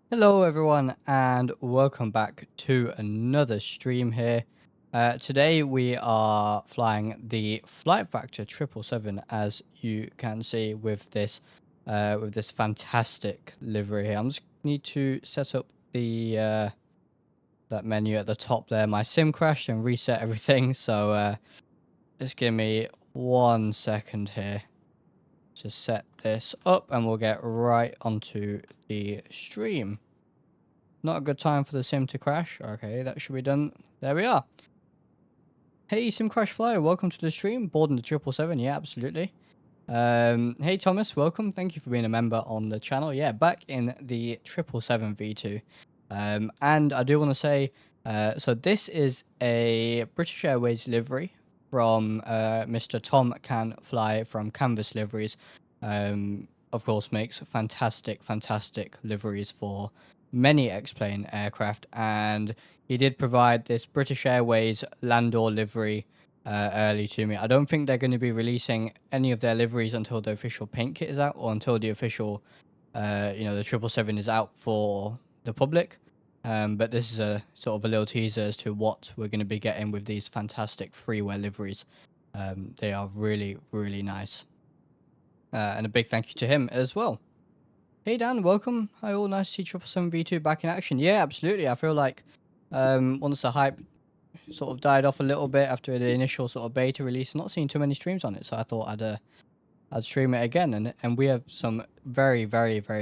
Hello everyone and welcome back to another stream here. Today we are flying the FlightFactor 777 as you can see with this fantastic livery here. I'm just need to set up the that menu at the top there. My sim crashed and reset everything, so just give me 1 second here to set this up and we'll get right onto the stream. Not a good time for the sim to crash. Okay, that should be done. There we are. Hey, Sim Crash Flyer, welcome to the stream. Boarding the 777, yeah, absolutely. Hey, Thomas, welcome. Thank you for being a member on the channel. Yeah, back in the 777V2. And I do want to say, so this is a British Airways livery from Mr. Tom Can Fly from Canvas Liveries. Of course, makes fantastic liveries for many X-plane aircraft, and he did provide this British Airways Landor livery early to me. I don't think they're going to be releasing any of their liveries until the official paint kit is out, or until the official, the 777 is out for the public. But this is a sort of a little teaser as to what we're going to be getting with these fantastic freeware liveries. They are really nice. And a big thank you to him as well. Hey Dan, welcome. Hi all, nice to see 777V2 back in action. Yeah, absolutely. I feel like once the hype sort of died off a little bit after the initial sort of beta release, not seeing too many streams on it, so I thought I'd stream it again. And we have some very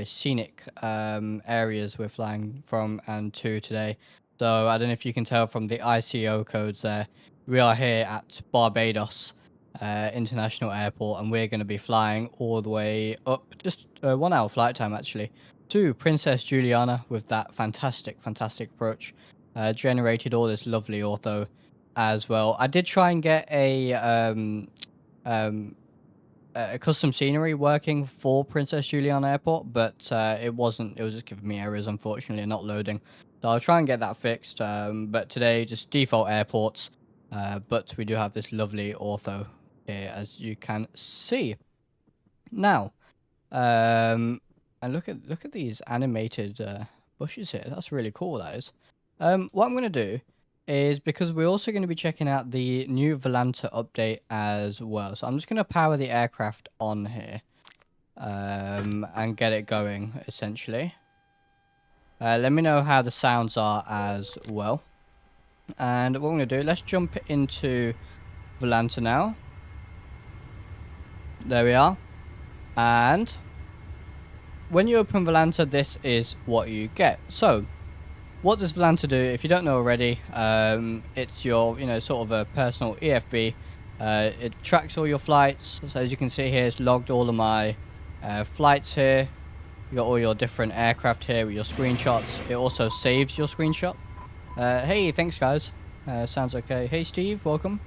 scenic areas we're flying from and to today. So I don't know if you can tell from the ICO codes there. We are here at Barbados International Airport, and we're going to be flying all the way up, just 1 hour flight time actually, to Princess Juliana with that fantastic approach. Generated all this lovely ortho as well. I did try and get a custom scenery working for Princess Juliana Airport, but it wasn't. It was just giving me errors, unfortunately, and not loading. So I'll try and get that fixed. But today, just default airports. But we do have this lovely ortho here, as you can see. Now, and look at these animated bushes here. That's really cool. That is. What I'm going to do is, because we're also going to be checking out the new Volanta update as well. So I'm just going to power the aircraft on here and get it going, essentially. Let me know how the sounds are as well. And what I'm going to do, let's jump into Volanta now. There we are. And when you open Volanta, this is what you get. So what does Volanta do? If you don't know already, it's your, sort of a personal EFB. It tracks all your flights. So as you can see here, it's logged all of my flights here. You got all your different aircraft here with your screenshots. It also saves your screenshot. Hey, thanks guys. Sounds okay. Hey Steve, welcome.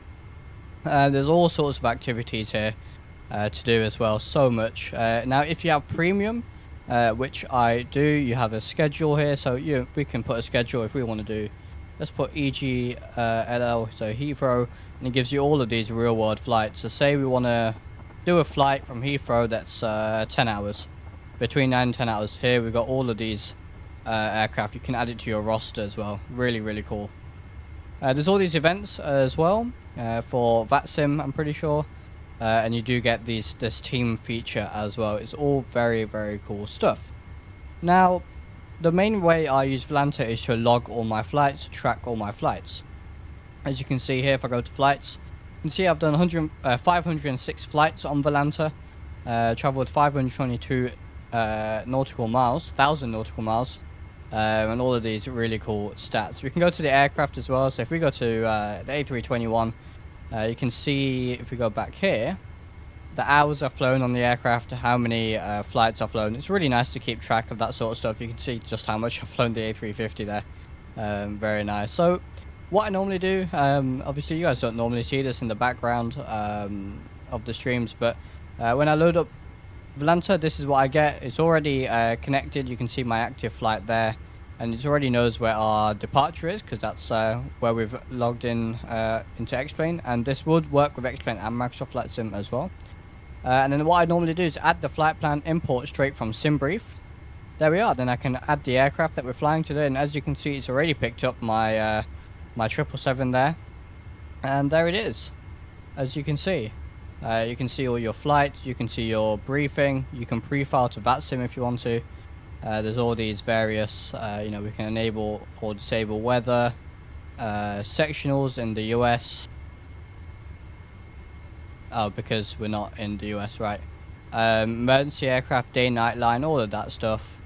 There's all sorts of activities here to do as well. So much. Now, if you have premium, which I do, you have a schedule here, so we can put a schedule if we want to do. Let's put EGLL, so Heathrow, and it gives you all of these real world flights. So say we want to do a flight from Heathrow that's 10 hours, between 9 and 10 hours. Here we've got all of these aircraft. You can add it to your roster as well. Really cool. There's all these events as well for VATSIM, I'm pretty sure. And you do get this team feature as well. It's all very cool stuff. Now, the main way I use Volanta is to log all my flights, track all my flights. As you can see here, if I go to flights, you can see I've done 506 flights on Volanta. Traveled 522 nautical miles, 1,000 nautical miles. And all of these really cool stats. We can go to the aircraft as well. So if we go to the A321, you can see, if we go back here, the hours I've flown on the aircraft, how many flights I've flown. It's really nice to keep track of that sort of stuff. You can see just how much I've flown the A350 there. Very nice. So what I normally do, obviously you guys don't normally see this in the background of the streams, but when I load up Volanta, this is what I get. It's already connected. You can see my active flight there, and it already knows where our departure is, because that's where we've logged in into xplane, and this would work with xplane and Microsoft Flight Sim as well. And then what I normally do is add the flight plan import straight from SimBrief, there we are. Then I can add the aircraft that we're flying today, and as you can see, it's already picked up my my 777 there, and there it is. As you can see all your flights, you can see your briefing, you can pre-file to VATSIM if you want to. There's all these various, you know, we can enable or disable weather, sectionals in the US. Oh, because we're not in the US, right? Emergency aircraft, day-night line, all of that stuff.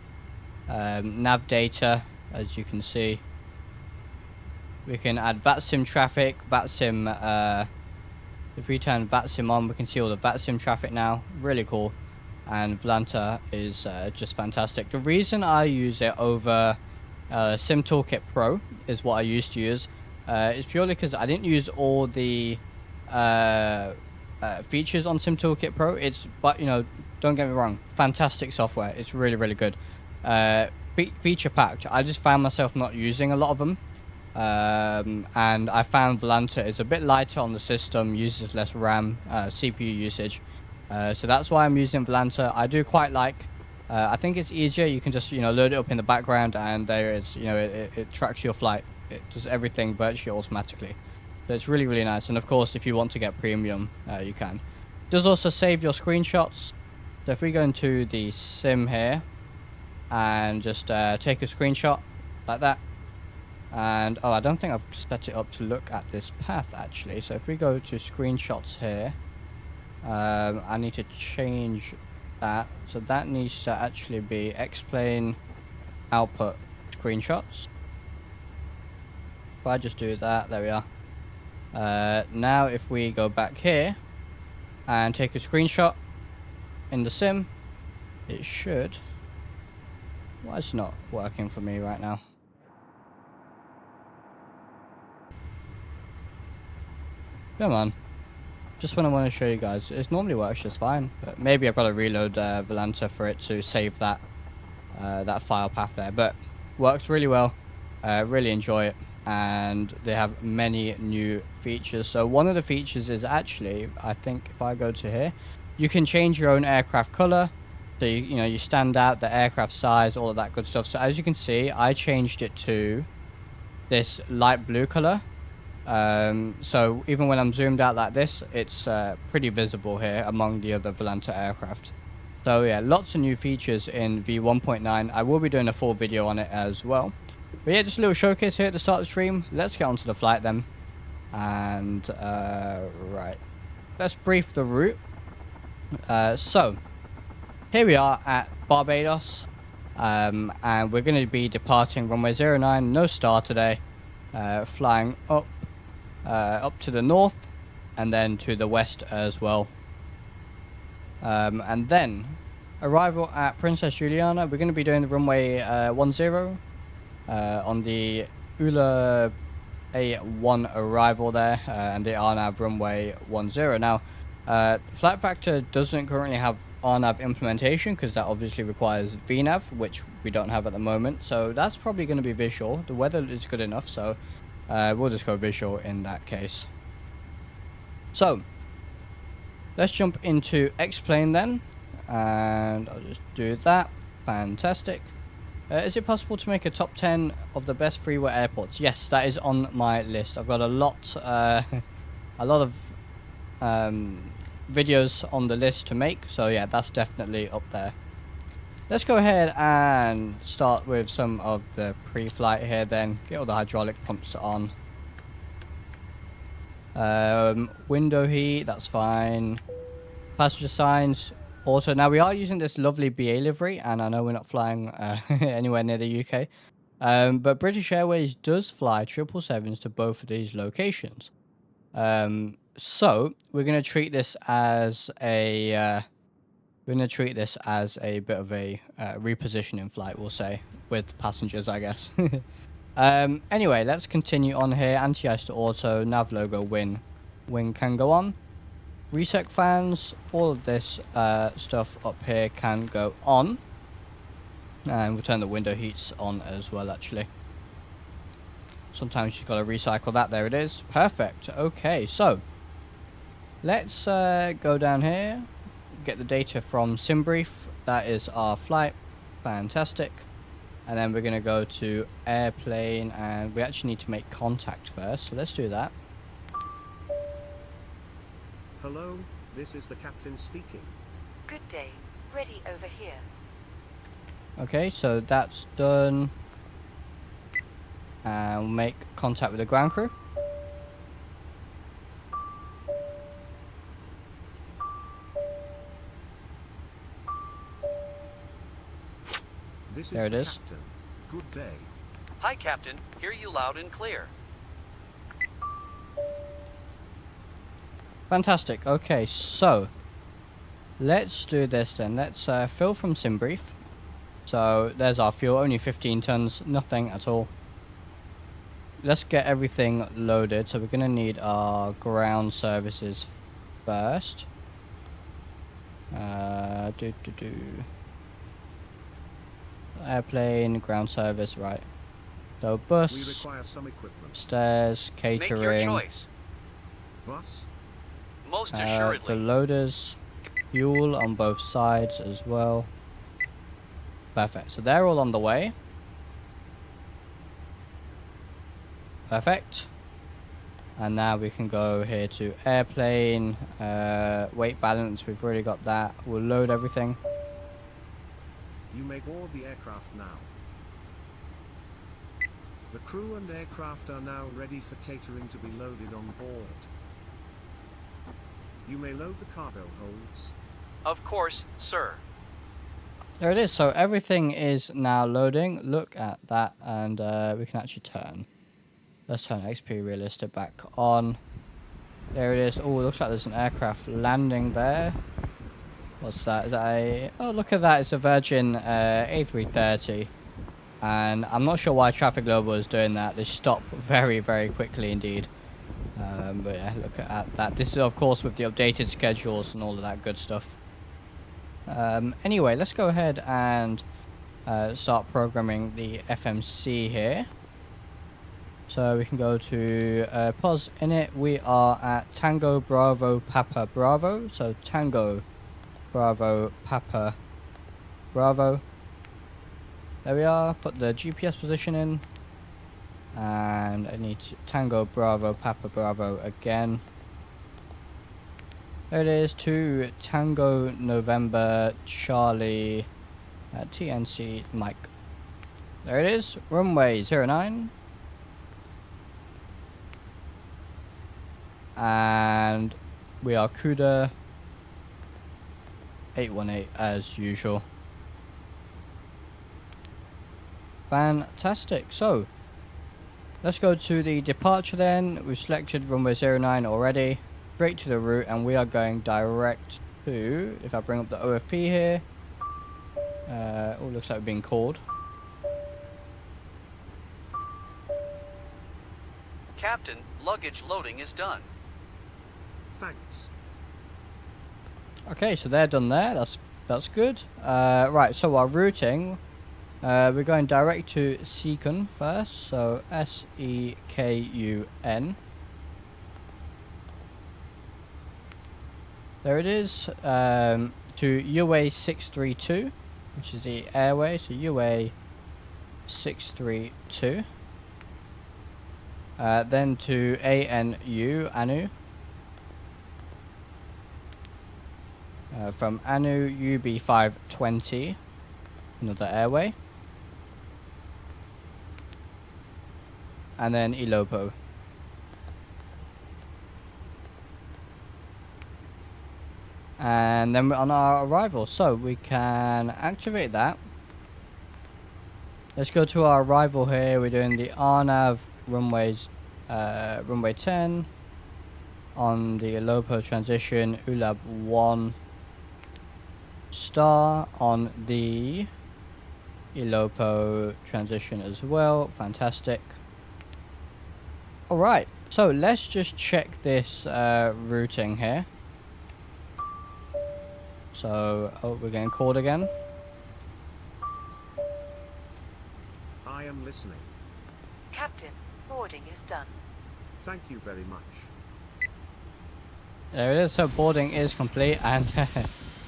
Nav data, as you can see. We can add VATSIM traffic, VATSIM, if we turn VATSIM on, we can see all the VATSIM traffic now. Really cool. And Volanta is just fantastic. The reason I use it over Sim Toolkit Pro is what I used to use. It's purely because I didn't use all the features on Sim Toolkit Pro. But you know, don't get me wrong, fantastic software. It's really, really good. Feature packed. I just found myself not using a lot of them. And I found Volanta is a bit lighter on the system, uses less RAM, CPU usage. So that's why I'm using Volanta. I do quite like, I think it's easier. You can just, you know, load it up in the background and there is, you know, it tracks your flight. It does everything virtually automatically. So it's really, really nice. And of course, if you want to get premium, you can. It does also save your screenshots. So if we go into the sim here and just take a screenshot like that. And, oh, I don't think I've set it up to look at this path actually. So if we go to screenshots here, I need to change that. So that needs to actually be xplane output screenshots. If I just do that, there we are. Now if we go back here and take a screenshot in the sim, it should. Why is it not working for me right now? Come on. Just what I want to show you guys. It normally works just fine, but maybe I've got to reload Volanta for it to save that that file path there. But works really well. Really enjoy it, and they have many new features. So one of the features is actually, I think if I go to here, you can change your own aircraft color. So you know, you stand out, the aircraft size, all of that good stuff. So as you can see, I changed it to this light blue color. So even when I'm zoomed out like this, it's pretty visible here among the other Volanta aircraft. So yeah, lots of new features in V1.9. I will be doing a full video on it as well. But yeah, just a little showcase here at the start of the stream. Let's get onto the flight then. And right, let's brief the route. So here we are at Barbados, and we're going to be departing runway 09, no star today, flying up to the north and then to the west as well, and then arrival at Princess Juliana. We're going to be doing the runway 10 on the ULA A1 arrival there, and the RNAV runway 10. Now FlightFactor doesn't currently have RNAV implementation because that obviously requires VNAV, which we don't have at the moment, so that's probably going to be visual. The weather is good enough, so we'll just go visual in that case. So let's jump into xplane then, and I'll just do that. Fantastic. Is it possible to make a top 10 of the best freeway airports? Yes, that is on my list. I've got a lot of videos on the list to make, so yeah, that's definitely up there. Let's go ahead and start with some of the pre-flight here then. Get all the hydraulic pumps on. Window heat, that's fine. Passenger signs. Also, now we are using this lovely BA livery, and I know we're not flying anywhere near the UK. But British Airways does fly 777s to both of these locations. So we're going to treat this as a bit of a repositioning flight, we'll say, with passengers, I guess. Anyway, let's continue on here. Anti-ice to auto, nav logo, wing can go on. Reset fans, all of this stuff up here can go on. And we'll turn the window heats on as well, actually. Sometimes you've got to recycle that. There it is. Perfect. Okay, so let's go down here, get the data from SimBrief. That is our flight. Fantastic. And then we're going to go to airplane, and we actually need to make contact first, so let's do that. Hello, this is the captain speaking. Good day. Ready over here. Okay, so that's done. And we'll make contact with the ground crew. This There is it the is. captain. Good day. Hi, Captain. Hear you loud and clear. Fantastic. Okay, so let's do this then. Let's fill from SimBrief. So there's our fuel, only 15 tons, nothing at all. Let's get everything loaded. So we're going to need our ground services first. Airplane, ground service, right. So We bus, require some equipment. stairs, Make your catering, choice. Bus? Most the assuredly. loaders, fuel on both sides as well. Perfect. So they're all on the way. Perfect. And now we can go here to airplane, weight balance, we've already got that. We'll load everything. You may board the aircraft now. The crew and aircraft are now ready for catering to be loaded on board. You may load the cargo holds. Of course, sir. There it is. So everything is now loading. Look at that. And we can actually turn. Let's turn XP Realistic back on. There it is. Oh, it looks like there's an aircraft landing there. What's that? Is that a... Oh, look at that. It's a Virgin A330. And I'm not sure why Traffic Global is doing that. They stop very, very quickly indeed. But yeah, look at that. This is, of course, with the updated schedules and all of that good stuff. Anyway, let's go ahead and start programming the FMC here. So we can go to POS init. We are at Tango Bravo Papa Bravo. So Tango Bravo Papa Bravo. There we are. Put the GPS position in. And I need to Tango Bravo Papa Bravo again. There it is, to Tango November Charlie TNC Mike. There it is, runway 09. And we are CUDA 818 as usual. Fantastic. So let's go to the departure then. We've selected runway 09 already. Straight to the route, and we are going direct to, if I bring up the OFP here, oh, looks like we're being called. Captain, luggage loading is done. Thanks. Okay, so they're done there. That's good. Right, so our routing, we're going direct to Sekun first, so SEKUN. There it is, to UA 632, which is the airway, so UA 632. Then to ANU, from ANU UB 520, another airway. And then Ilopo. And then we're on our arrival, so we can activate that. Let's go to our arrival here. We're doing the RNAV runways, runway 10 on the Ilopo transition, ULAB 1 star on the Ilopo transition as well. Fantastic. Alright, so let's just check this routing here. So, oh, we're getting called again. I am listening. Captain, boarding is done. Thank you very much. There it is, so boarding is complete, and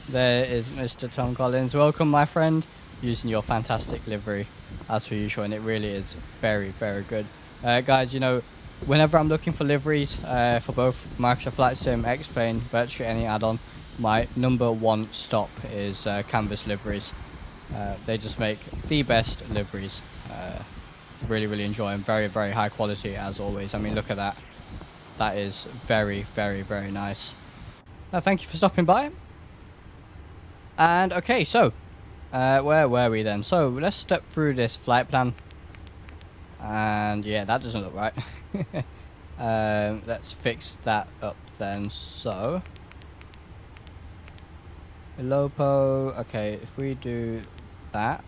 there is Mr. Tom Collins. Welcome, my friend. using your fantastic livery as per usual, and it really is very, very good. Guys, you know, whenever I'm looking for liveries for both Microsoft Flight Sim, X-Plane, virtually any add-on, my #1 stop is Canvas liveries. They just make the best liveries. Really, really enjoy them. Very, very high quality as always. I mean, look at that. That is very, very, very nice. Thank you for stopping by. And okay, so where were we then? So let's step through this flight plan. And yeah, that doesn't look right. Let's fix that up then. So Lopo. Okay, if we do that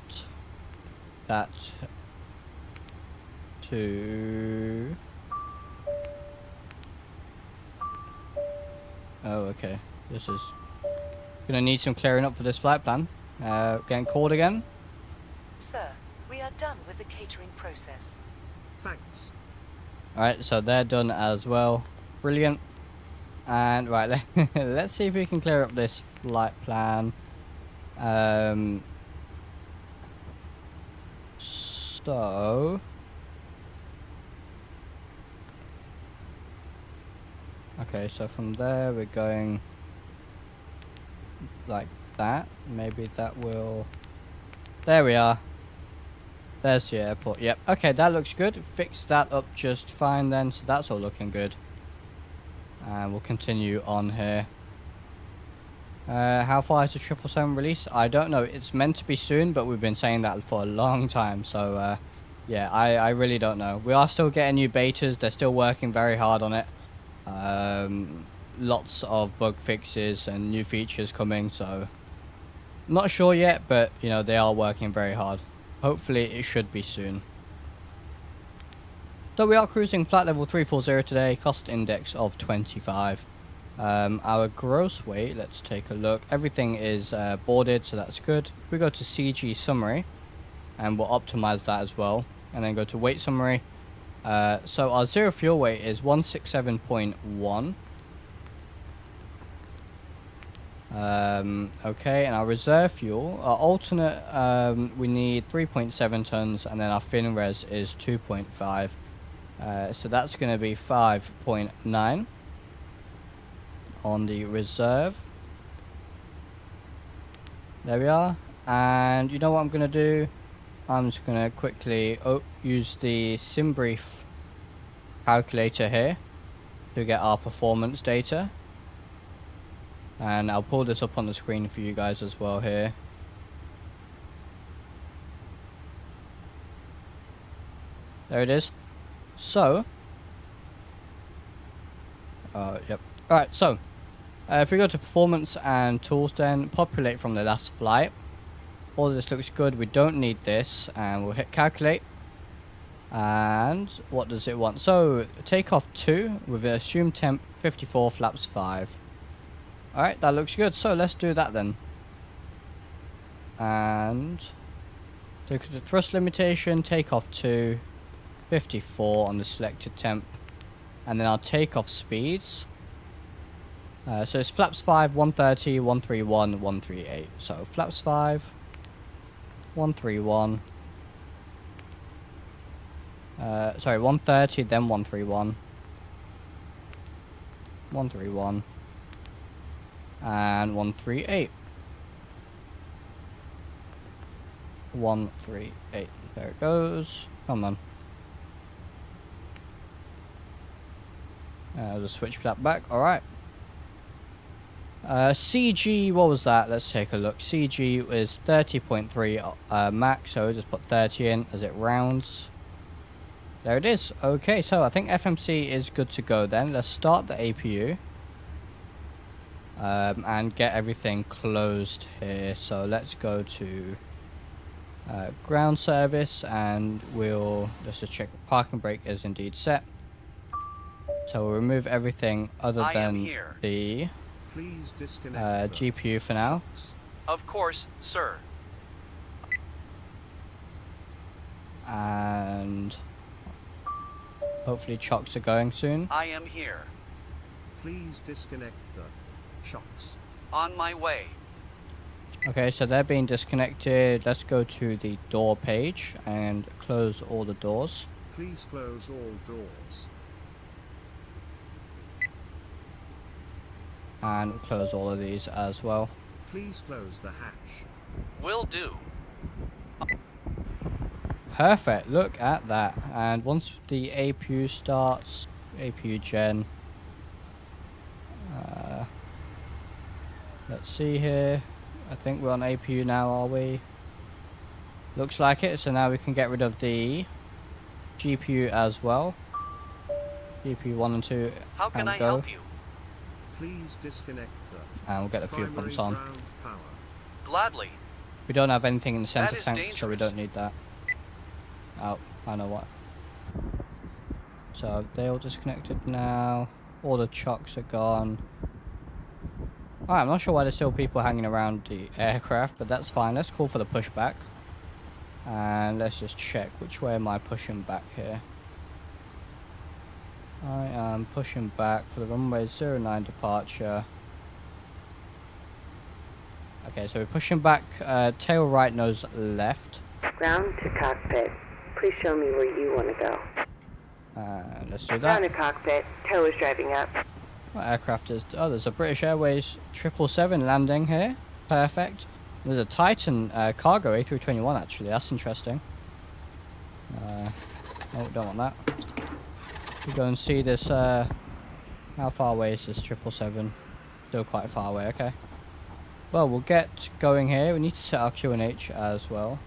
to... Oh, okay. This is gonna need some clearing up for this flight plan. Getting called again. Sir, we are done with the catering process. Thanks. Alright, so they're done as well. Brilliant. And right, let's see if we can clear up this flight plan. So okay, so from there we're going like that. Maybe that will... There we are. There's the airport. Yep. Okay, that looks good. Fix that up just fine then. So that's all looking good. And we'll continue on here. How far is the 777 release? I don't know. It's meant to be soon, but we've been saying that for a long time. So yeah, I really don't know. We are still getting new betas. They're still working very hard on it. Lots of bug fixes and new features coming, so not sure yet, but you know, they are working very hard. Hopefully it should be soon. So we are cruising flight level 340 today, cost index of 25. Our gross weight, let's take a look. Everything is boarded, so that's good. If we go to CG summary, and we'll optimize that as well, and then go to weight summary. So our zero fuel weight is 167.1. Okay, and our reserve fuel, our alternate, we need 3.7 tons, and then our fin res is 2.5. So that's going to be 5.9 on the reserve. There we are. And you know what I'm going to do? I'm just going to quickly use the SimBrief calculator here to get our performance data. And I'll pull this up on the screen for you guys as well here. There it is. So, yep. Alright, so, if we go to performance and tools then, populate from the last flight. All this looks good, we don't need this, and we'll hit calculate. And what does it want? So, takeoff 2 with an assumed temp 54, flaps 5. Alright, that looks good, so let's do that then. And look at the thrust limitation, takeoff 2, 54 on the selected temp. And then our takeoff speeds. So it's flaps 5, 130, 131, 138. So flaps 5, 131. Sorry, 130, then 131. 131. And 138. 138. There it goes. Come on. I'll just switch that back. Alright. CG, what was that? Let's take a look. CG is 30.3 max, so just put 30 in as it rounds. There it is. Okay, so I think FMC is good to go then. Let's start the APU. And get everything closed here. So let's go to ground service, and let's just check the parking brake is indeed set. So we'll remove everything other than the Please disconnect GPU for now. Of course, sir. And hopefully chocks are going soon. I am here. Please disconnect the shocks. On my way. Okay, so they're being disconnected. Let's go to the door page and close all the doors. Please close all doors. And close all of these as well. Please close the hatch. Will do. Perfect, look at that. And once the APU starts, APU gen, let's see here. I think we're on APU now, are we? Looks like it. So now we can get rid of the GPU as well. GPU 1 and 2 How can I go. help you? Please disconnect the And we'll get the fuel primary pumps on. ground power. Gladly. We don't have anything in the center is tank, so we dangerous. don't need that. Oh, I know what. So they all disconnected now. All the chocks are gone. Alright, I'm not sure why there's still people hanging around the aircraft, but that's fine. Let's call for the pushback. And let's just check which way am I pushing back here. I am pushing back for the runway 09 departure. Okay, so we're pushing back tail right, nose left. Ground to cockpit. Please show me where you want to go. Let's do Ground that. to cockpit. Tow is driving up. What aircraft is... Oh, there's a British Airways 777 landing here. Perfect. There's a Titan cargo A321 actually. That's interesting. Oh, we don't want that. We go and see this... how far away is this 777? Still quite far away, okay. Well, we'll get going here. We need to set our QNH as well.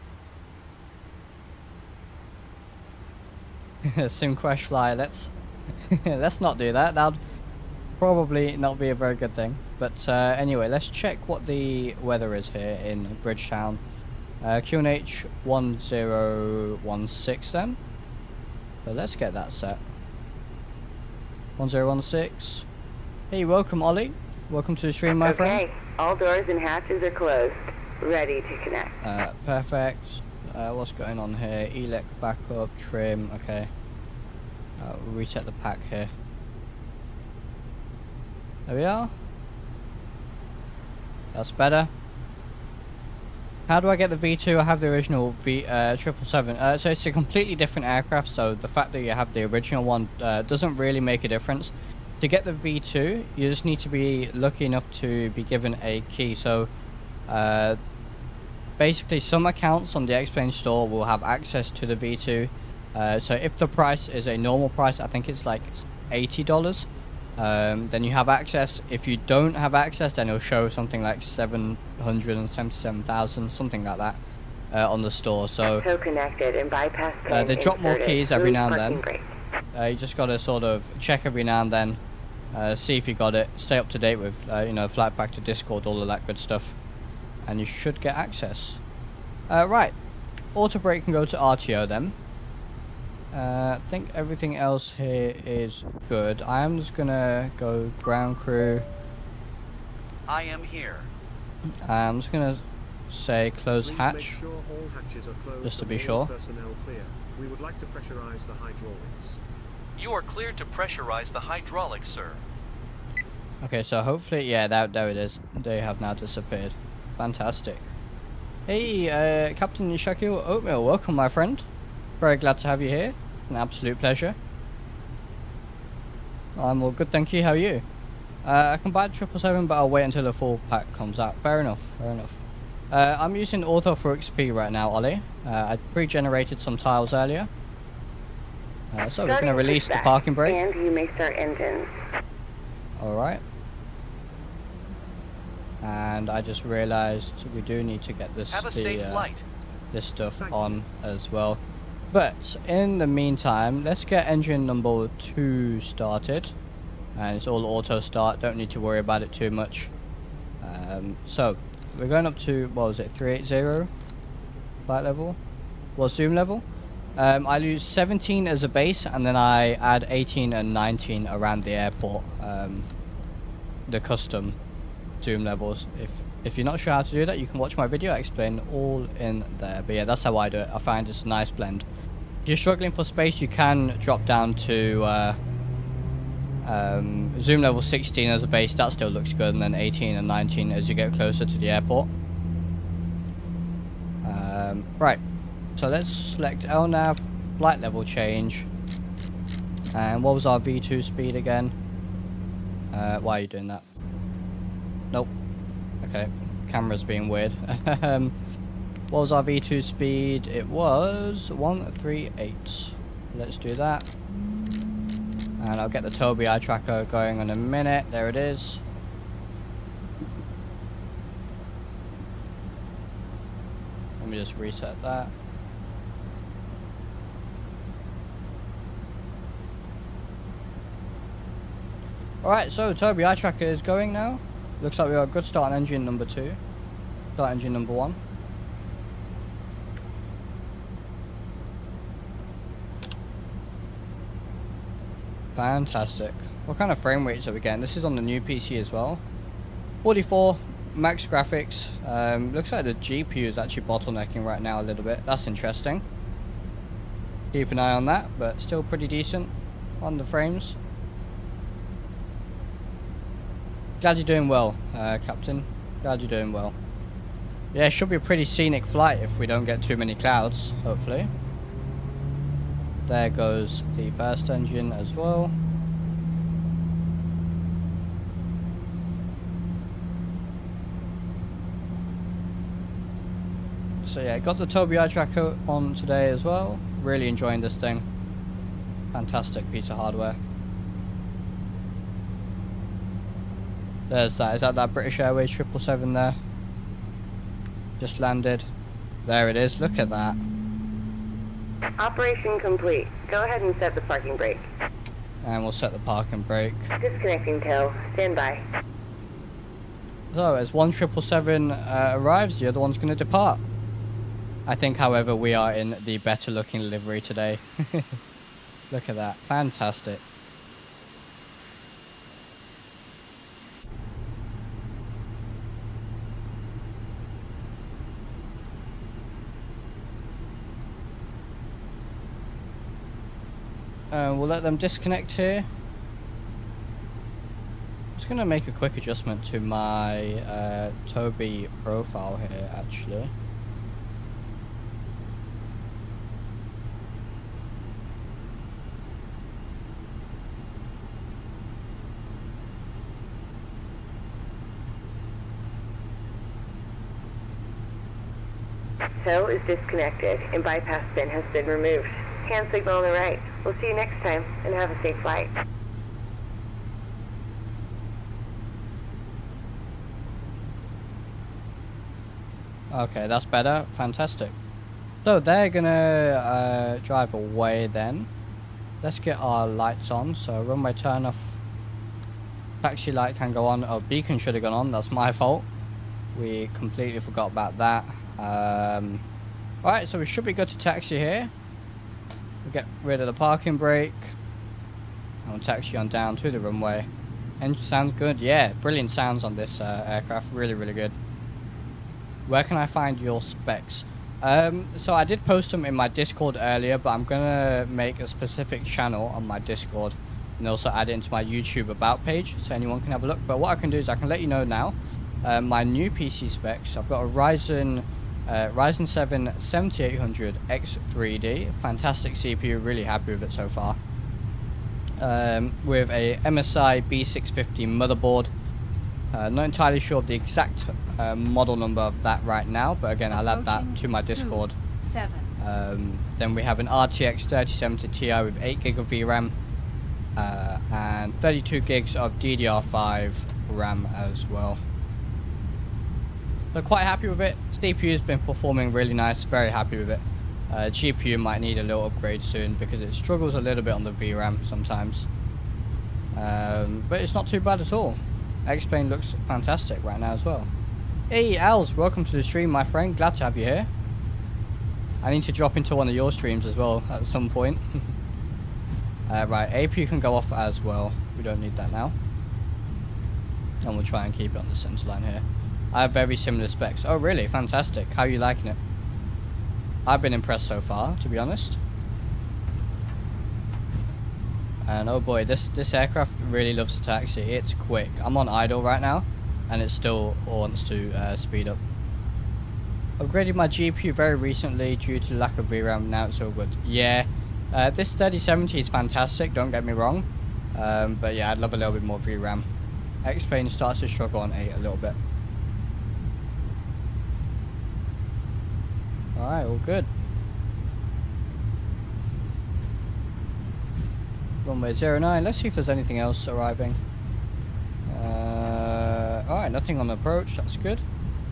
Sim crash fly. Let's not do that. That'd probably not be a very good thing. But anyway, let's check what the weather is here in Bridgetown. QNH 1016 then. So let's get that set. 1016. Hey, welcome Ollie. Welcome to the stream, my friend. Okay. All doors and hatches are closed. Ready to connect. Perfect. What's going on here? Elec backup, trim, okay. We'll reset the pack here. There we are. That's better. How do I get the V2? I have the original 777. So it's a completely different aircraft, so the fact that you have the original one doesn't really make a difference. To get the V2, you just need to be lucky enough to be given a key. So basically some accounts on the xplane store will have access to the V2. So if the price is a normal price, I think it's like $80, then you have access. If you don't have access, then it'll show something like 777,000, something like that, on the store. So connected and bypass pin they drop more inserted. keys every Smooth now and parking then. brake. You just got to sort of check every now and then, see if you got it, stay up to date with you know, FlightFactor Discord, all of that good stuff, and you should get access. Right, auto brake can go to RTO then. I think everything else here is good. I am just gonna go ground crew. I am here. I'm just gonna say close Please hatch. make sure all hatches are closed Just to and be all sure. personnel clear. We would like to pressurize the hydraulics. You are cleared to pressurize the hydraulics, sir. Okay, so hopefully, yeah, there it is. They have now disappeared. Fantastic. Hey, Captain Shakil Oatmeal, welcome, my friend. Very glad to have you here. An absolute pleasure. I'm all good, thank you. How are you? I can buy the 777, but I'll wait until the full pack comes out. Fair enough, fair enough. I'm using Auto for XP right now, Ollie. I pre-generated some tiles earlier. So we're going to release the parking brake. And you may start engines. Alright. And I just realized we do need to get this Have a safe flight. this stuff Thank on as well. But in the meantime, let's get engine number 2 started. And it's all auto start, don't need to worry about it too much. So we're going up to, what was it, 380 flight level? Well, zoom level. I use 17 as a base, and then I add 18 and 19 around the airport. The custom zoom levels. If you're not sure how to do that, you can watch my video. I explain all in there. But yeah, that's how I do it. I find it's a nice blend. If you're struggling for space, you can drop down to zoom level 16 as a base. That still looks good, and then 18 and 19 as you get closer to the airport. Right, so let's select LNAV, flight level change. And what was our V2 speed again? Why are you doing that? Nope. Okay, camera's being weird. What was our V2 speed? It was 138. Let's do that. And I'll get the Tobii eye tracker going in a minute. There it is. Let me just reset that. Alright, so Tobii eye tracker is going now. Looks like we got a good start on engine number 2. Start engine number 1. Fantastic. What kind of frame rates are we getting? This is on the new PC as well. 44 max graphics. Looks like the GPU is actually bottlenecking right now a little bit. That's interesting. Keep an eye on that, but still pretty decent on the frames. Glad you're doing well, Captain. Glad you're doing well. Yeah, it should be a pretty scenic flight if we don't get too many clouds, hopefully. There goes the first engine as well. So yeah, got the Tobii eye tracker on today as well. Really enjoying this thing. Fantastic piece of hardware. There's that. Is that British Airways 777 there? Just landed. There it is. Look at that. Operation complete. Go ahead and set the parking brake. And we'll set the parking brake. Disconnecting tow. Stand by. So as 777 arrives, the other one's going to depart. I think, however, we are in the better looking livery today. Look at that. Fantastic. We'll let them disconnect here. I'm just going to make a quick adjustment to my Tobii profile here, actually. Tow is disconnected and bypass pin has been removed. Hand signal on the right. We'll see you next time and have a safe flight. Okay, that's better. Fantastic. So they're gonna drive away then. Let's get our lights on. So runway turn off. Taxi light can go on. Oh, beacon should have gone on. That's my fault. We completely forgot about that. Alright, so we should be good to taxi here. We'll get rid of the parking brake. And we'll taxi on down to the runway. Engine sounds good. Yeah, brilliant sounds on this aircraft. Really, really good. Where can I find your specs? So I did post them in my Discord earlier, but I'm gonna make a specific channel on my Discord and also add it into my YouTube about page so anyone can have a look. But what I can do is I can let you know now my new PC specs. I've got a Ryzen 7 7800X3D, fantastic CPU, really happy with it so far. With a MSI B650 motherboard. Not entirely sure of the exact model number of that right now, but again, I'll add that to my Discord. Then we have an RTX 3070 Ti with 8 GB of VRAM and 32 gigs of DDR5 RAM as well. So quite happy with it. CPU's been performing really nice, very happy with it. GPU might need a little upgrade soon because it struggles a little bit on the VRAM sometimes. But it's not too bad at all. Xplane looks fantastic right now as well. Hey Als, welcome to the stream, my friend. Glad to have you here. I need to drop into one of your streams as well at some point. Right, APU can go off as well. We don't need that now. And we'll try and keep it on the center line here. I have very similar specs. Oh really? Fantastic. How are you liking it? I've been impressed so far, to be honest. And oh boy, this aircraft really loves to taxi. It's quick. I'm on idle right now, and it still wants to speed up. Upgraded my GPU very recently due to lack of VRAM. Now it's all good. Yeah, this 3070 is fantastic, don't get me wrong. But yeah, I'd love a little bit more VRAM. Xplane starts to struggle on 8 a little bit. Alright, all good. Runway 09. Let's see if there's anything else arriving. Alright, nothing on approach. That's good.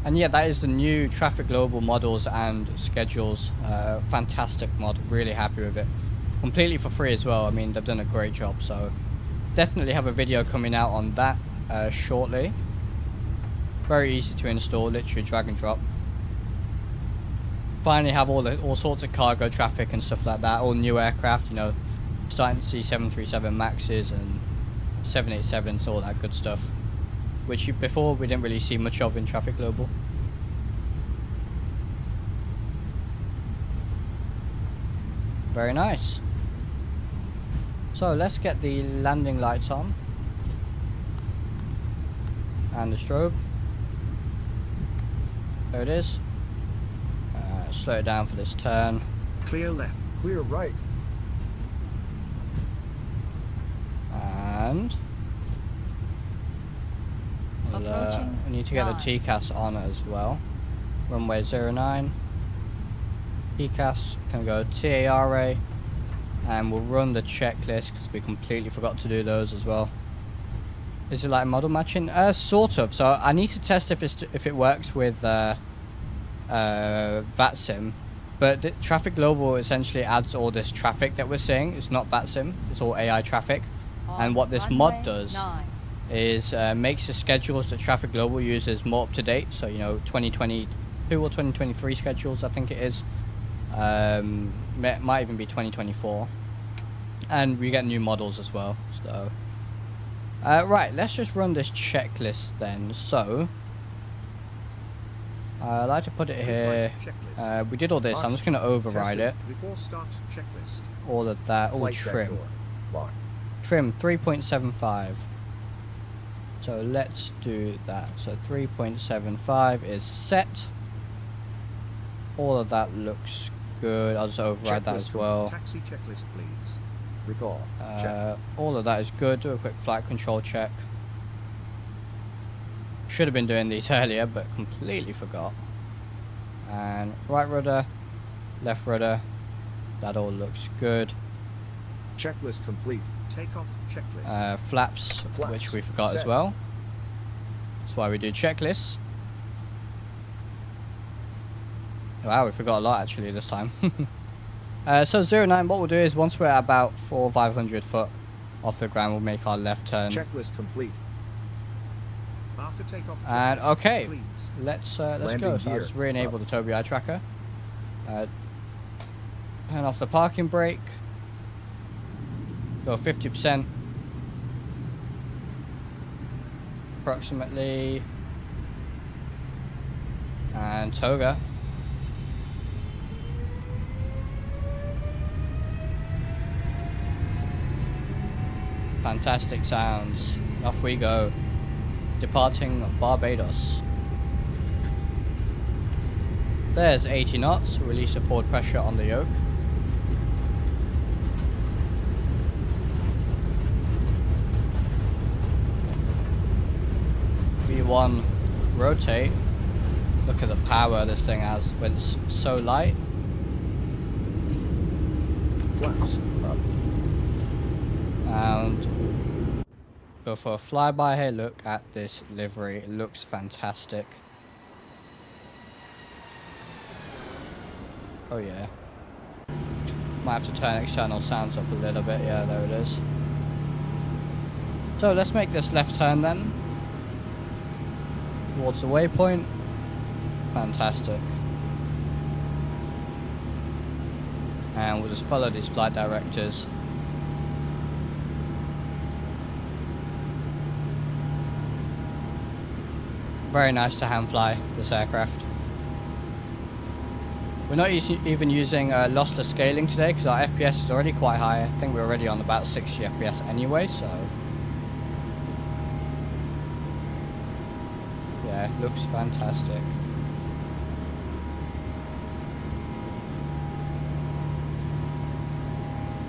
And yeah, that is the new Traffic Global models and schedules. Fantastic mod. Really happy with it. Completely for free as well. I mean, they've done a great job. So definitely have a video coming out on that shortly. Very easy to install. Literally drag and drop. Finally have all sorts of cargo traffic and stuff like that. All new aircraft, you know. Starting to see 737 Maxes and 787s, all that good stuff. Which before we didn't really see much of in Traffic Global. Very nice. So let's get the landing lights on. And the strobe. There it is. Slow it down for this turn. Clear left. Clear right. And we need to get the TCAS on as well. Runway 09. TCAS can go TARA, and we'll run the checklist because we completely forgot to do those as well. Is it like model matching? Sort of. So I need to test if it works with VATSIM, but the Traffic Global essentially adds all this traffic that we're seeing. It's not VATSIM, it's all AI traffic. And what this mod does is makes the schedules that Traffic Global uses more up to date. So, you know, 2022 or 2023 schedules, I think it is. Might even be 2024. And we get new models as well. So, right, let's just run this checklist then. So, I'd like to put it here. We did all this. I'm just going to override it. Before start checklist. All of that. All trim. Trim 3.75. So let's do that. So 3.75 is set. All of that looks good. I'll just override that as well. Taxi checklist, please. Recall. All of that is good. Do a quick flight control check. Should have been doing these earlier, but completely forgot. And right rudder, left rudder. That all looks good. Checklist complete. Takeoff checklist. Flaps, which we forgot as well. That's why we do checklists. Wow, we forgot a lot actually this time. So 09, what we'll do is once we're at about 400 or 500 foot off the ground, we'll make our left turn. Checklist complete. After takeoff And checklist, okay, please. let's Landing go. So I'll gear just re-enable up. the Tobii Eye Tracker. Turn off the parking brake. Go 50%. Approximately. And toga. Fantastic sounds. Off we go. Departing Barbados. There's 80 knots. Release the forward pressure on the yoke. V1 rotate. Look at the power this thing has when it's so light. Flaps up. And go for a flyby here. Look at this livery. It looks fantastic. Oh yeah. Might have to turn external sounds up a little bit. Yeah, there it is. So let's make this left turn then. Towards the waypoint. Fantastic. And we'll just follow these flight directors. Very nice to hand fly this aircraft. We're not even using lossless scaling today because our FPS is already quite high. I think we're already on about 60 FPS anyway, so yeah, looks fantastic.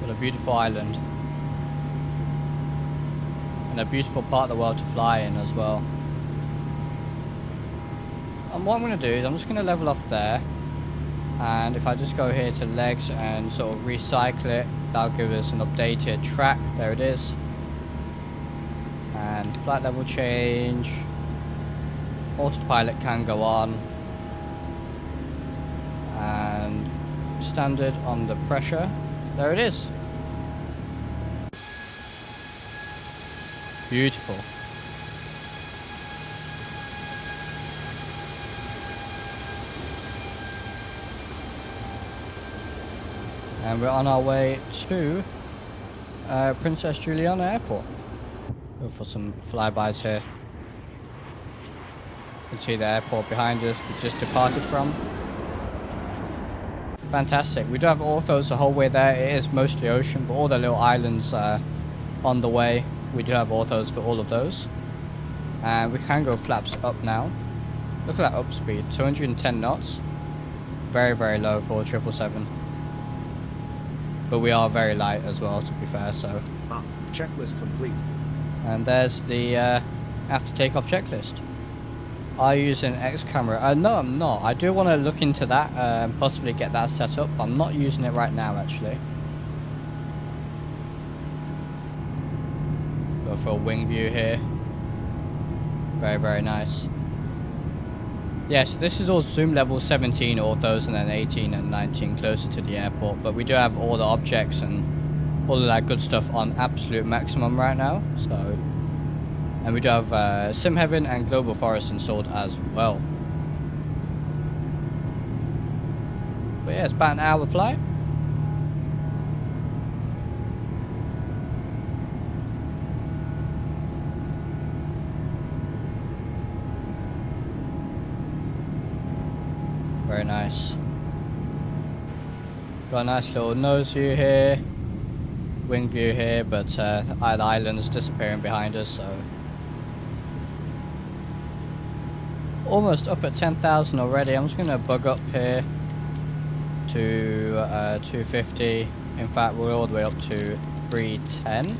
What a beautiful island. And a beautiful part of the world to fly in as well. And what I'm going to do is I'm just going to level off there. And if I just go here to legs and sort of recycle it, that'll give us an updated track. There it is. And flight level change. Autopilot can go on. And standard on the pressure. There it is. Beautiful. And we're on our way to Princess Juliana Airport. Go for some flybys here. You can see the airport behind us we just departed from. Fantastic. We do have orthos the whole way there. It is mostly ocean, but all the little islands on the way, we do have orthos for all of those. And we can go flaps up now. Look at that up speed, 210 knots. Very, very low for 777. But we are very light as well, to be fair, so. Up. Checklist complete. And there's the after takeoff checklist. Are you using X camera? No, I'm not. I do want to look into that and possibly get that set up. I'm not using it right now, actually. Go for a wing view here. Very, very nice. Yeah, so this is all zoom level 17 orthos and then 18 and 19 closer to the airport. But we do have all the objects and all of that good stuff on absolute maximum right now. So, and we do have Sim Heaven and Global Forest installed as well. But yeah, it's about an hour flight. Very nice. Got a nice little nose view here, wing view here, but the island's disappearing behind us, so. Almost up at 10,000 already. I'm just going to bug up here to 250. In fact, we're all the way up to 310.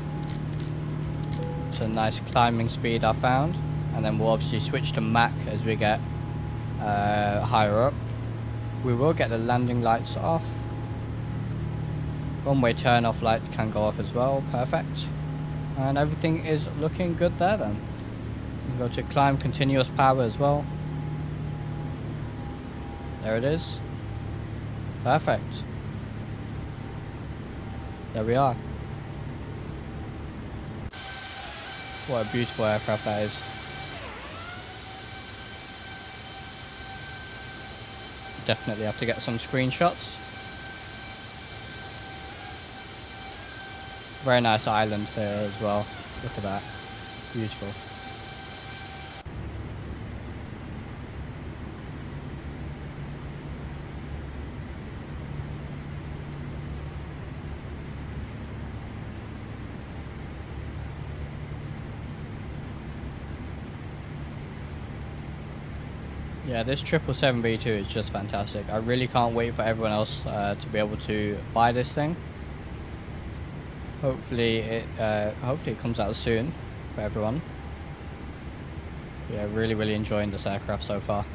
It's a nice climbing speed I found. And then we'll obviously switch to Mac as we get higher up. We will get the landing lights off. Runway turn off light can go off as well. Perfect. And everything is looking good there then. We go to climb continuous power as well. There it is. Perfect. There we are. What a beautiful aircraft that is. Definitely have to get some screenshots. Very nice island here as well. Look at that. Beautiful. Yeah, this 777V2 is just fantastic. I really can't wait for everyone else to be able to buy this thing. Hopefully it comes out soon for everyone. Yeah, really enjoying this aircraft so far.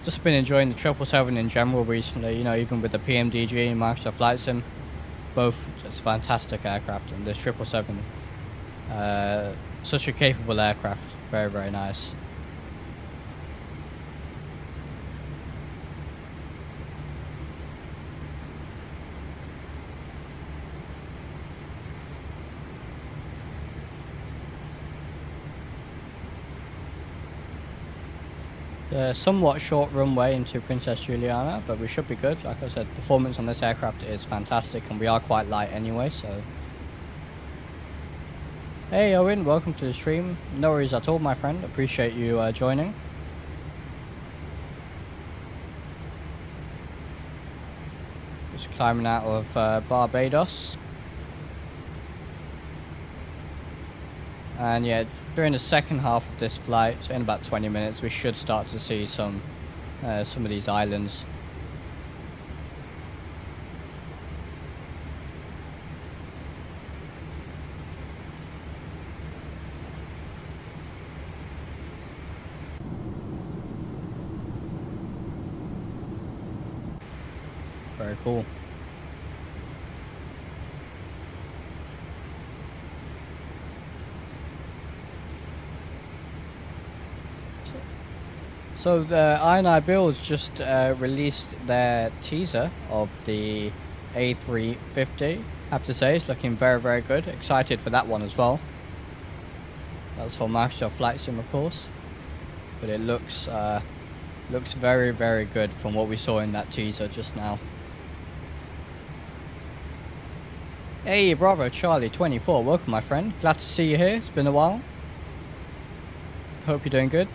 Just been enjoying the 777 in general recently, you know, even with the PMDG and Microsoft Flight Sim. Both just fantastic aircraft, and this 777, such a capable aircraft. Very nice. Somewhat short runway into Princess Juliana, but we should be good. Like I said, performance on this aircraft is fantastic, and we are quite light anyway, so. Hey Owen, welcome to the stream. No worries at all, my friend. Appreciate you joining. Just climbing out of Barbados. And yeah, during the second half of this flight, so in about 20 minutes, we should start to see some of these islands. very cool. So the I&I Builds just released their teaser of the A350. Have to say, it's looking very, very good. Excited for that one as well. That's for Microsoft Flight Sim, of course. But it looks very, very good from what we saw in that teaser just now. Hey, Bravo Charlie 24, welcome my friend. Glad to see you here. It's been a while. Hope you're doing good.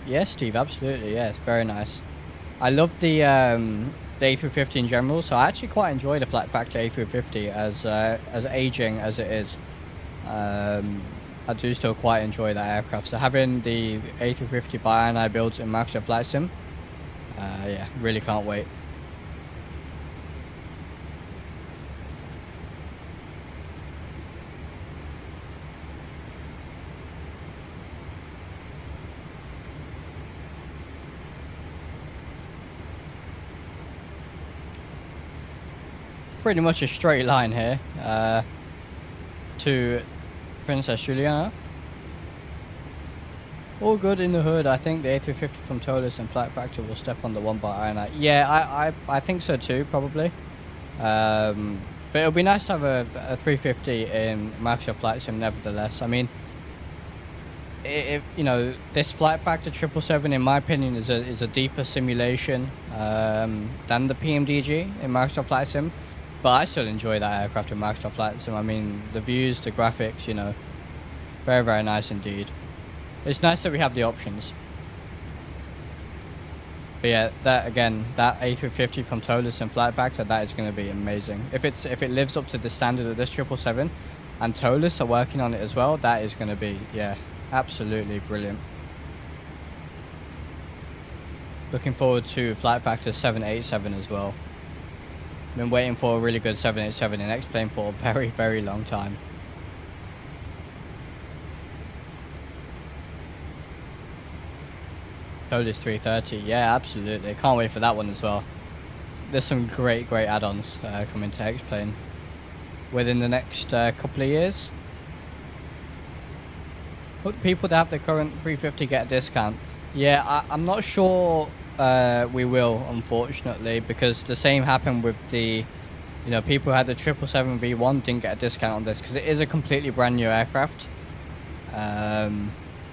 Yes, Steve, absolutely. Yeah, it's very nice. I love the A350 in general, so I actually quite enjoy the FlightFactor A350 as aging as it is. I do still quite enjoy that aircraft. So having the A350 by I&I Builds in Microsoft Flight Sim, yeah, really can't wait. Pretty much a straight line here to Princess Juliana. All good in the hood. I think the A350 from Tolis and FlightFactor will step on the one by I&I. Yeah, I think so too, probably. But it'll be nice to have a 350 in Microsoft Flight Sim nevertheless. I mean, you know, this FlightFactor 777 in my opinion is a deeper simulation than the PMDG in Microsoft Flight Sim. But I still enjoy that aircraft in Microsoft Flight Sim. I mean, the views, the graphics, you know, very, very nice indeed. It's nice that we have the options. But yeah, that again, that A350 from Tolis and FlightFactor, that is going to be amazing. If it lives up to the standard of this 777, and Tolis are working on it as well, that is going to be, yeah, absolutely brilliant. Looking forward to FlightFactor 787 as well. Been waiting for a really good 787 in X-plane for a very, very long time. Tolis 330, yeah, absolutely. Can't wait for that one as well. There's some great, great add-ons coming to X-plane within the next couple of years. Would people that have the current 350 get a discount? Yeah, I'm not sure. We will, unfortunately, because the same happened with the, you know, people who had the 777V1 didn't get a discount on this because it is a completely brand new aircraft.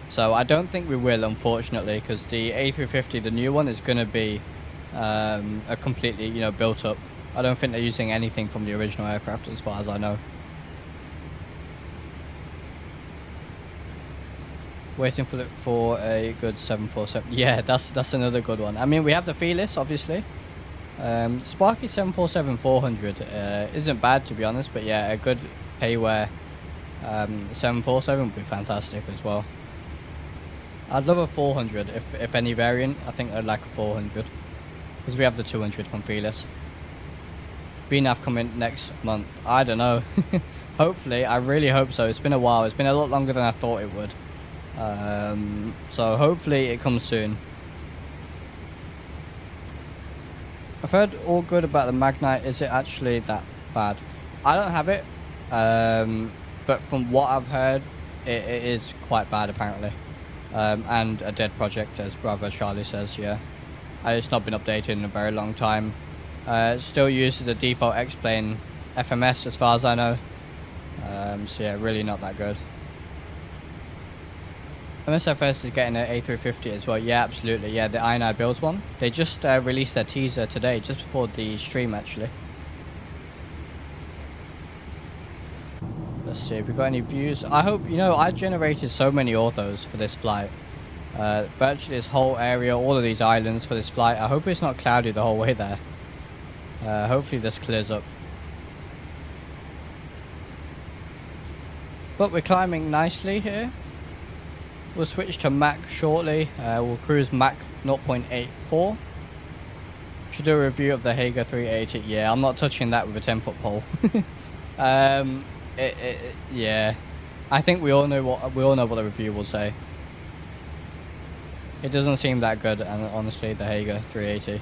So I don't think we will, unfortunately, because the A350, the new one, is going to be a completely, you know, built up. I don't think they're using anything from the original aircraft as far as I know. Waiting for a good 747. Yeah, that's another good one. I mean, we have the Fearless, obviously. Sparky 747-400 isn't bad, to be honest, but yeah, a good payware 747 would be fantastic as well. I'd love a 400 if any variant. I think I'd like a 400 because we have the 200 from Fearless. BNAF coming next month. I don't know. Hopefully, I really hope so. It's been a while. It's been a lot longer than I thought it would. So hopefully it comes soon. I've heard all good about the Magnite. Is it actually that bad? I don't have it, but from what I've heard, it is quite bad apparently. And a dead project, as Bravo Charlie says. Yeah, it's not been updated in a very long time. Still uses the default X-plane FMS as far as I know. So yeah, really not that good. MSFS is getting an A350 as well. Yeah, absolutely. Yeah, the I&I Builds one. They just released their teaser today, just before the stream actually. Let's see if we've got any views. I hope, you know, I generated so many autos for this flight. Virtually this whole area, all of these islands for this flight. I hope it's not cloudy the whole way there. Hopefully this clears up. But we're climbing nicely here. We'll switch to Mach shortly. We'll cruise Mach 0.84. Should do a review of the Hager 380. Yeah, I'm not touching that with a 10-foot pole. Yeah, I think we all know what the review will say. It doesn't seem that good, and honestly, the Hager 380.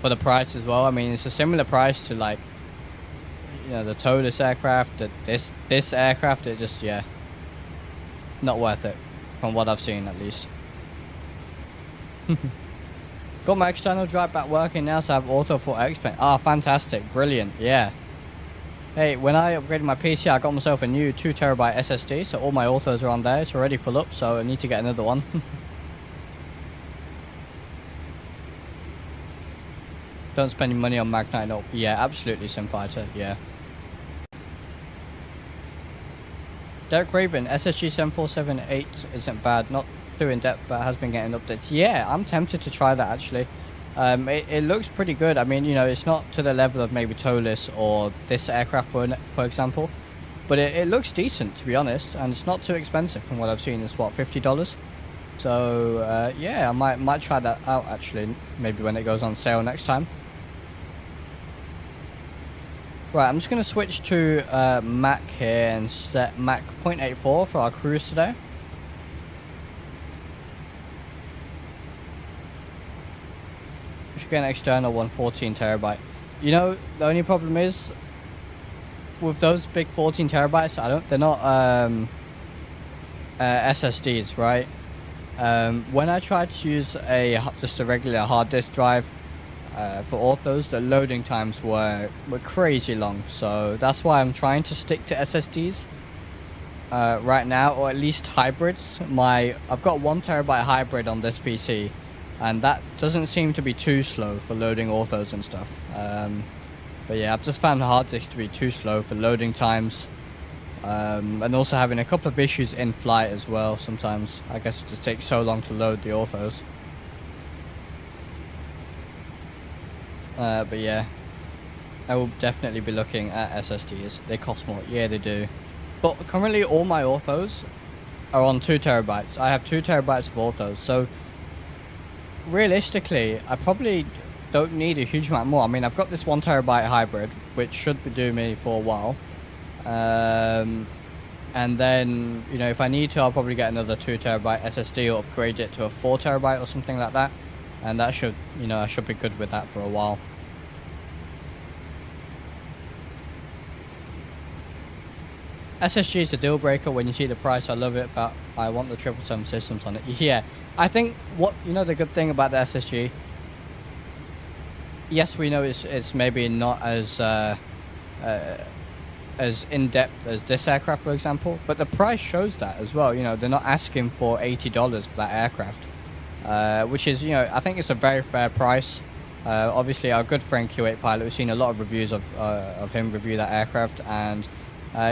for the price as well. I mean, it's a similar price to like, you know, the towless aircraft. This aircraft, it just, yeah, not worth it from what I've seen at least. Got my external drive back working now, so I have auto for xplane. Ah, fantastic, brilliant, yeah. Hey, when I upgraded my PC, I got myself a new 2TB SSD, so all my autos are on there. It's already full up, so I need to get another one. Don't spend your money on Mag9. Oh, yeah, absolutely, Simfighter, yeah. Derek Raven, SSG 7478 isn't bad, not too in-depth, but has been getting updates. Yeah, I'm tempted to try that, actually. It looks pretty good. I mean, you know, it's not to the level of maybe towless or this aircraft, for example, but it looks decent, to be honest, and it's not too expensive from what I've seen. It's, what, $50? So, yeah, I might try that out, actually, maybe when it goes on sale next time. Right, I'm just going to switch to Mac here and set Mac 0.84 for our cruise today. We should get an external 114TB. You know, the only problem is with those big 14TB, they're not SSDs, right? When I tried to use just a regular hard disk drive for orthos, the loading times were crazy long. So that's why I'm trying to stick to SSDs right now, or at least hybrids. I've got 1TB hybrid on this PC, and that doesn't seem to be too slow for loading orthos and stuff. But yeah, I've just found the hard disk to be too slow for loading times, and also having a couple of issues in flight as well. Sometimes I guess it just takes so long to load the orthos. But yeah, I will definitely be looking at SSDs. They cost more. Yeah, they do. But currently all my orthos are on 2TB. I have 2TB of orthos. So realistically, I probably don't need a huge amount more. I mean, I've got this 1TB hybrid, which should be doing me for a while. And then, you know, if I need to, I'll probably get another 2TB SSD or upgrade it to a 4TB or something like that. And that should, you know, I should be good with that for a while. SSG is a deal breaker when you see the price. I love it, but I want the 777 systems on it. Yeah, I think the good thing about the SSG. Yes, we know it's maybe not as in depth as this aircraft, for example, but the price shows that as well. You know, they're not asking for $80 for that aircraft. Which is, you know, I think it's a very fair price. Obviously, our good friend Q8 Pilot, we've seen a lot of reviews of him review that aircraft, and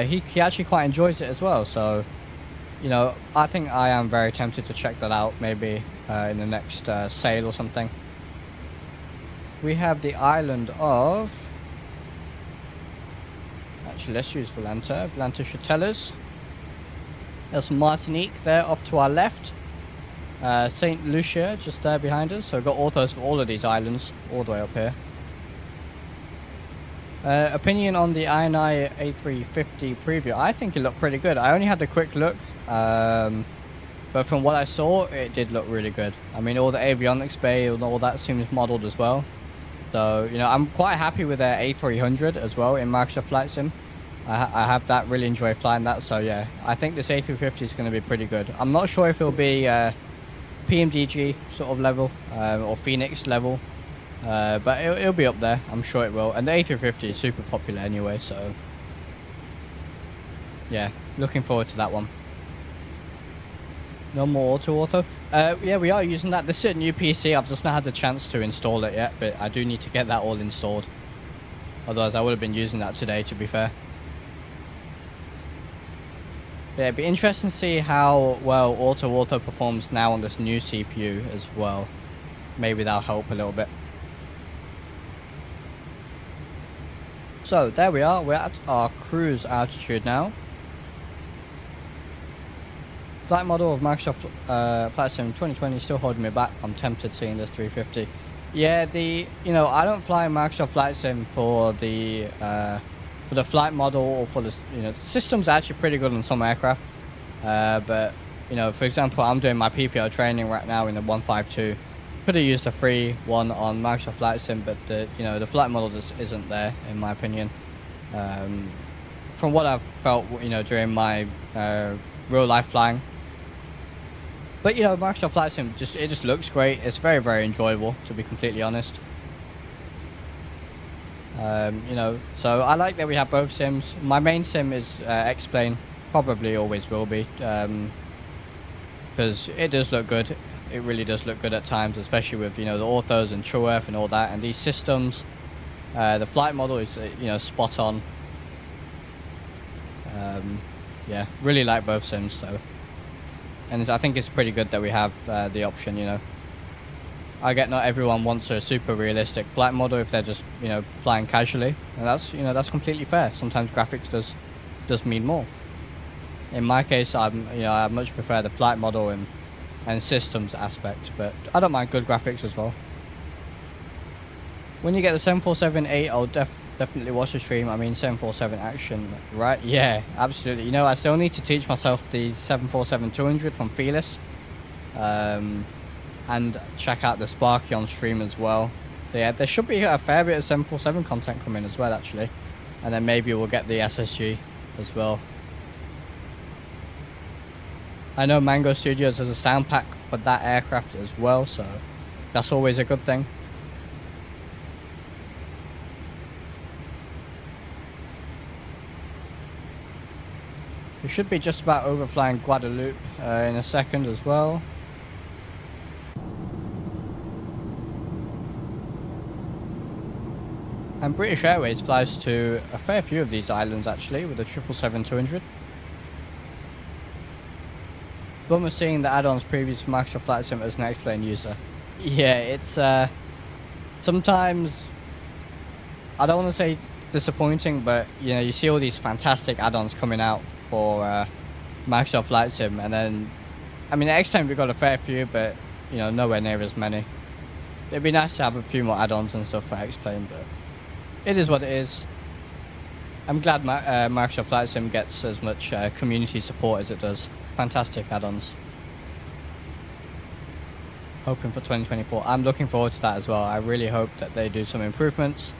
he actually quite enjoys it as well. So, you know, I think I am very tempted to check that out, maybe in the next sale or something. We have the island of... Actually, let's use Volanta. Volanta should tell us. There's Martinique there off to our left. St. Lucia just there behind us, so we've got orthos for all of these islands all the way up here. Opinion on the INI A350 preview. I think it looked pretty good. I only had a quick look, but from what I saw, it did look really good. I mean, all the avionics bay and all that seems modeled as well. So, you know, I'm quite happy with their A300 as well in Microsoft Flight Sim. I have that, really enjoy flying that, so yeah, I think this A350 is going to be pretty good. I'm not sure if it'll be PMDG sort of level or Phoenix level, but it'll be up there. I'm sure it will. And the A350 is super popular anyway, so yeah, looking forward to that one. No more auto. Yeah, we are using that. This is a new PC. I've just not had the chance to install it yet, but I do need to get that all installed. Otherwise, I would have been using that today, to be fair. Yeah, it'd be interesting to see how well auto performs now on this new CPU as well. Maybe that'll help a little bit. So there we are. We're at our cruise altitude now. Flight model of Microsoft Flight Sim 2020 still holding me back. I'm tempted seeing this 350. Yeah, I don't fly Microsoft Flight Sim for the flight model or for the, the system's actually pretty good on some aircraft. But, for example, I'm doing my PPO training right now in the 152. could have used a free one on Microsoft Flight Sim, but the the flight model just isn't there in my opinion. From what I've felt, during my real life flying. But Microsoft Flight Sim just looks great. It's very, very enjoyable, to be completely honest. So I like that we have both sims. My main sim is xplane, probably always will be, because it does look good. It really does look good at times, especially with the orthos and true earth and all that. And these systems, the flight model is spot on. Yeah, really like both sims though. And I think it's pretty good that we have the option, I get not everyone wants a super realistic flight model if they're just, flying casually. And that's, that's completely fair. Sometimes graphics does mean more. In my case, I much prefer the flight model and systems aspect, but I don't mind good graphics as well. When you get the 747-8, I'll definitely watch the stream. I mean, 747 action, right? Yeah, absolutely. I still need to teach myself the 747-200 from Felis, and check out the Sparky on stream as well. So yeah, there should be a fair bit of 747 content coming as well, actually, and then maybe we'll get the SSG as well. I know Mango Studios has a sound pack for that aircraft as well, so that's always a good thing. We should be just about overflying Guadeloupe in a second as well. And British Airways flies to a fair few of these islands actually with the 777-200. But we're seeing the add-ons previous to Microsoft Flight Sim as an xplane user. Yeah, it's sometimes, I don't want to say disappointing, but you see all these fantastic add-ons coming out for Microsoft Flight Sim, and then I mean xplane we've got a fair few, but nowhere near as many. It'd be nice to have a few more add-ons and stuff for xplane, but it is what it is. I'm glad Microsoft Flight Sim gets as much community support as it does. Fantastic add-ons. Hoping for 2024. I'm looking forward to that as well. I really hope that they do some improvements.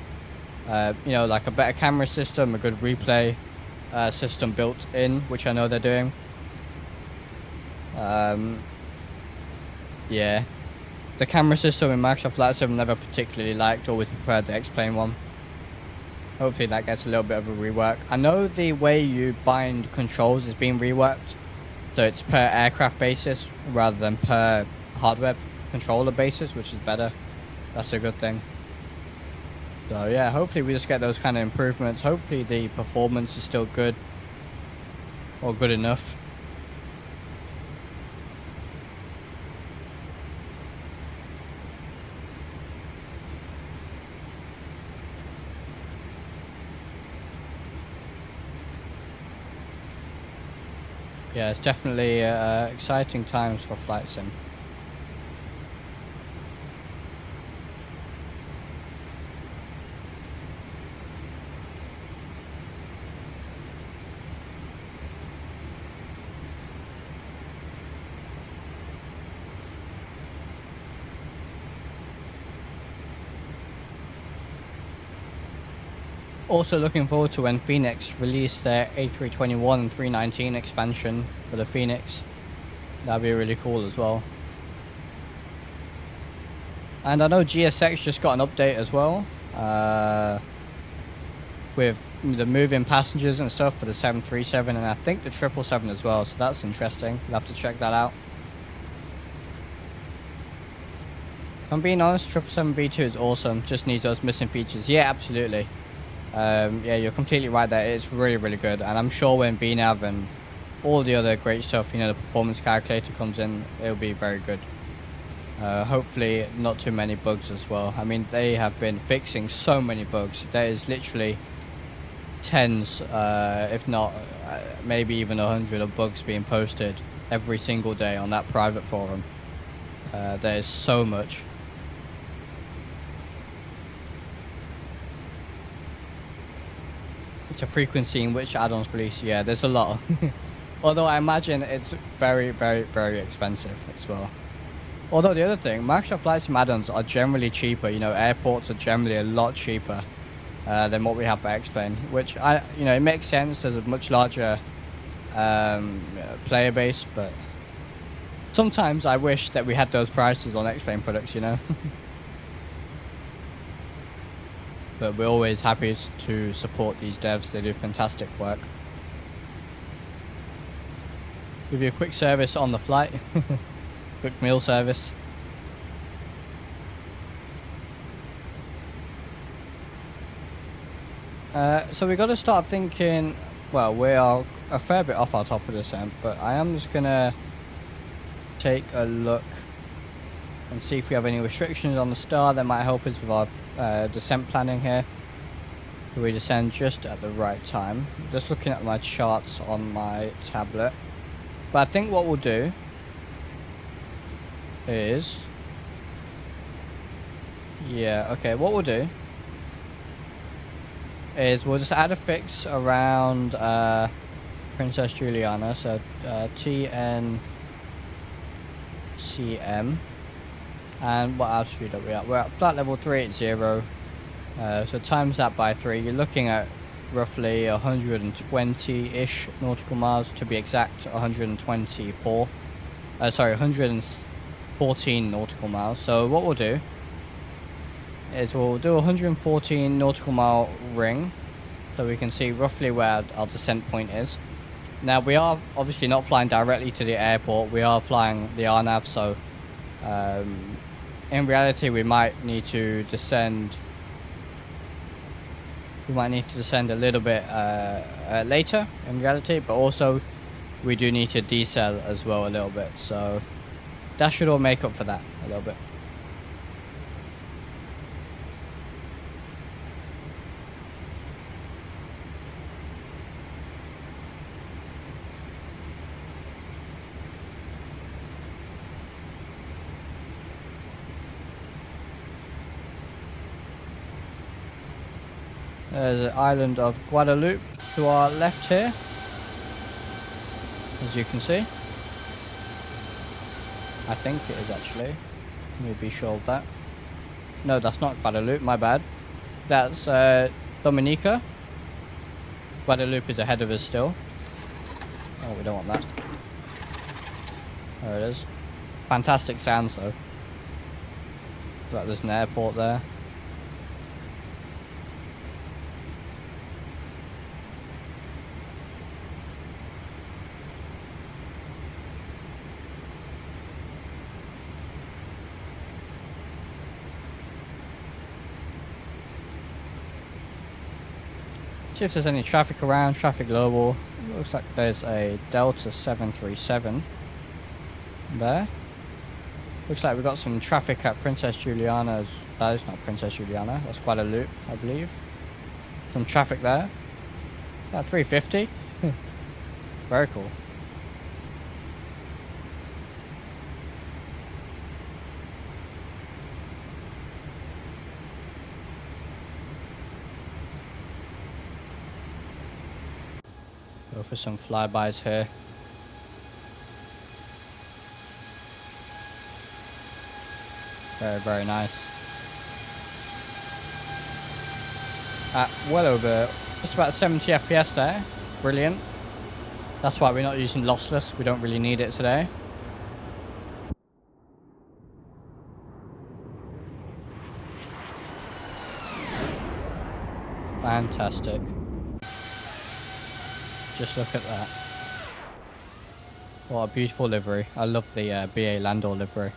Like a better camera system, a good replay system built in, which I know they're doing. Yeah. The camera system in Microsoft Flight Sim never particularly liked, always preferred the xplane one. Hopefully that gets a little bit of a rework. I know the way you bind controls is being reworked, so it's per aircraft basis rather than per hardware controller basis, which is better. That's a good thing. So yeah, hopefully we just get those kind of improvements. Hopefully the performance is still good, or good enough. Yeah, it's definitely exciting times for Flight Sim. Also looking forward to when Phoenix release their A321 and 319 expansion for the Phoenix. That'd be really cool as well. And I know GSX just got an update as well, with the moving passengers and stuff for the 737, and I think the 777 as well, so that's interesting. You'll have to check that out. If I'm being honest, 777V2 is awesome, just needs those missing features. Yeah, absolutely. Yeah, you're completely right there. It's really, really good, and I'm sure when VNAV and all the other great stuff, the performance calculator comes in, it'll be very good. Hopefully not too many bugs as well. I mean, they have been fixing so many bugs. There is literally tens, if not maybe even 100 of bugs being posted every single day on that private forum. There is so much. To frequency in which add-ons release, yeah, there's a lot. Although I imagine it's very, very, very expensive as well. Although the other thing, Microsoft Flight Sim add-ons are generally cheaper. You know, airports are generally a lot cheaper than what we have for xplane, which it makes sense. There's a much larger player base, but sometimes I wish that we had those prices on xplane products, you know. But we're always happy to support these devs. They do fantastic work. Give you a quick service on the flight. Quick meal service. So we got to start thinking. Well, we are a fair bit off our top of descent, but I am just gonna take a look and see if we have any restrictions on the star that might help us with our descent planning here. Do we descend just at the right time? Just looking at my charts on my tablet. But I think what we'll do is, what we'll do is we'll just add a fix around Princess Juliana, so TNCM, and what altitude are we at? We're at flight level 380, so times that by 3, you're looking at roughly 120-ish nautical miles, to be exact, 114 nautical miles. So what we'll do is we'll do a 114 nautical mile ring, so we can see roughly where our descent point is. Now we are obviously not flying directly to the airport, we are flying the RNAV, so in reality we might need to descend a little bit later in reality, but also we do need to decel as well a little bit, so that should all make up for that a little bit. There's the island of Guadeloupe to our left here, as you can see. I think it is actually. Let me be sure of that. No, that's not Guadeloupe, my bad. That's Dominica. Guadeloupe is ahead of us still. Oh, we don't want that. There it is. Fantastic sounds though. Like there's an airport there. See if there's any traffic around, traffic global. Looks like there's a Delta 737 there. Looks like we've got some traffic at Princess Juliana's. That is not Princess Juliana, that's Guadeloupe, I believe. Some traffic there. About 350. Very cool. Go for some flybys here. Very, very nice. At well over just about 70 FPS there. Brilliant. That's why we're not using lossless. We don't really need it today. Fantastic. Just look at that. What a beautiful livery. I love the BA Landor livery.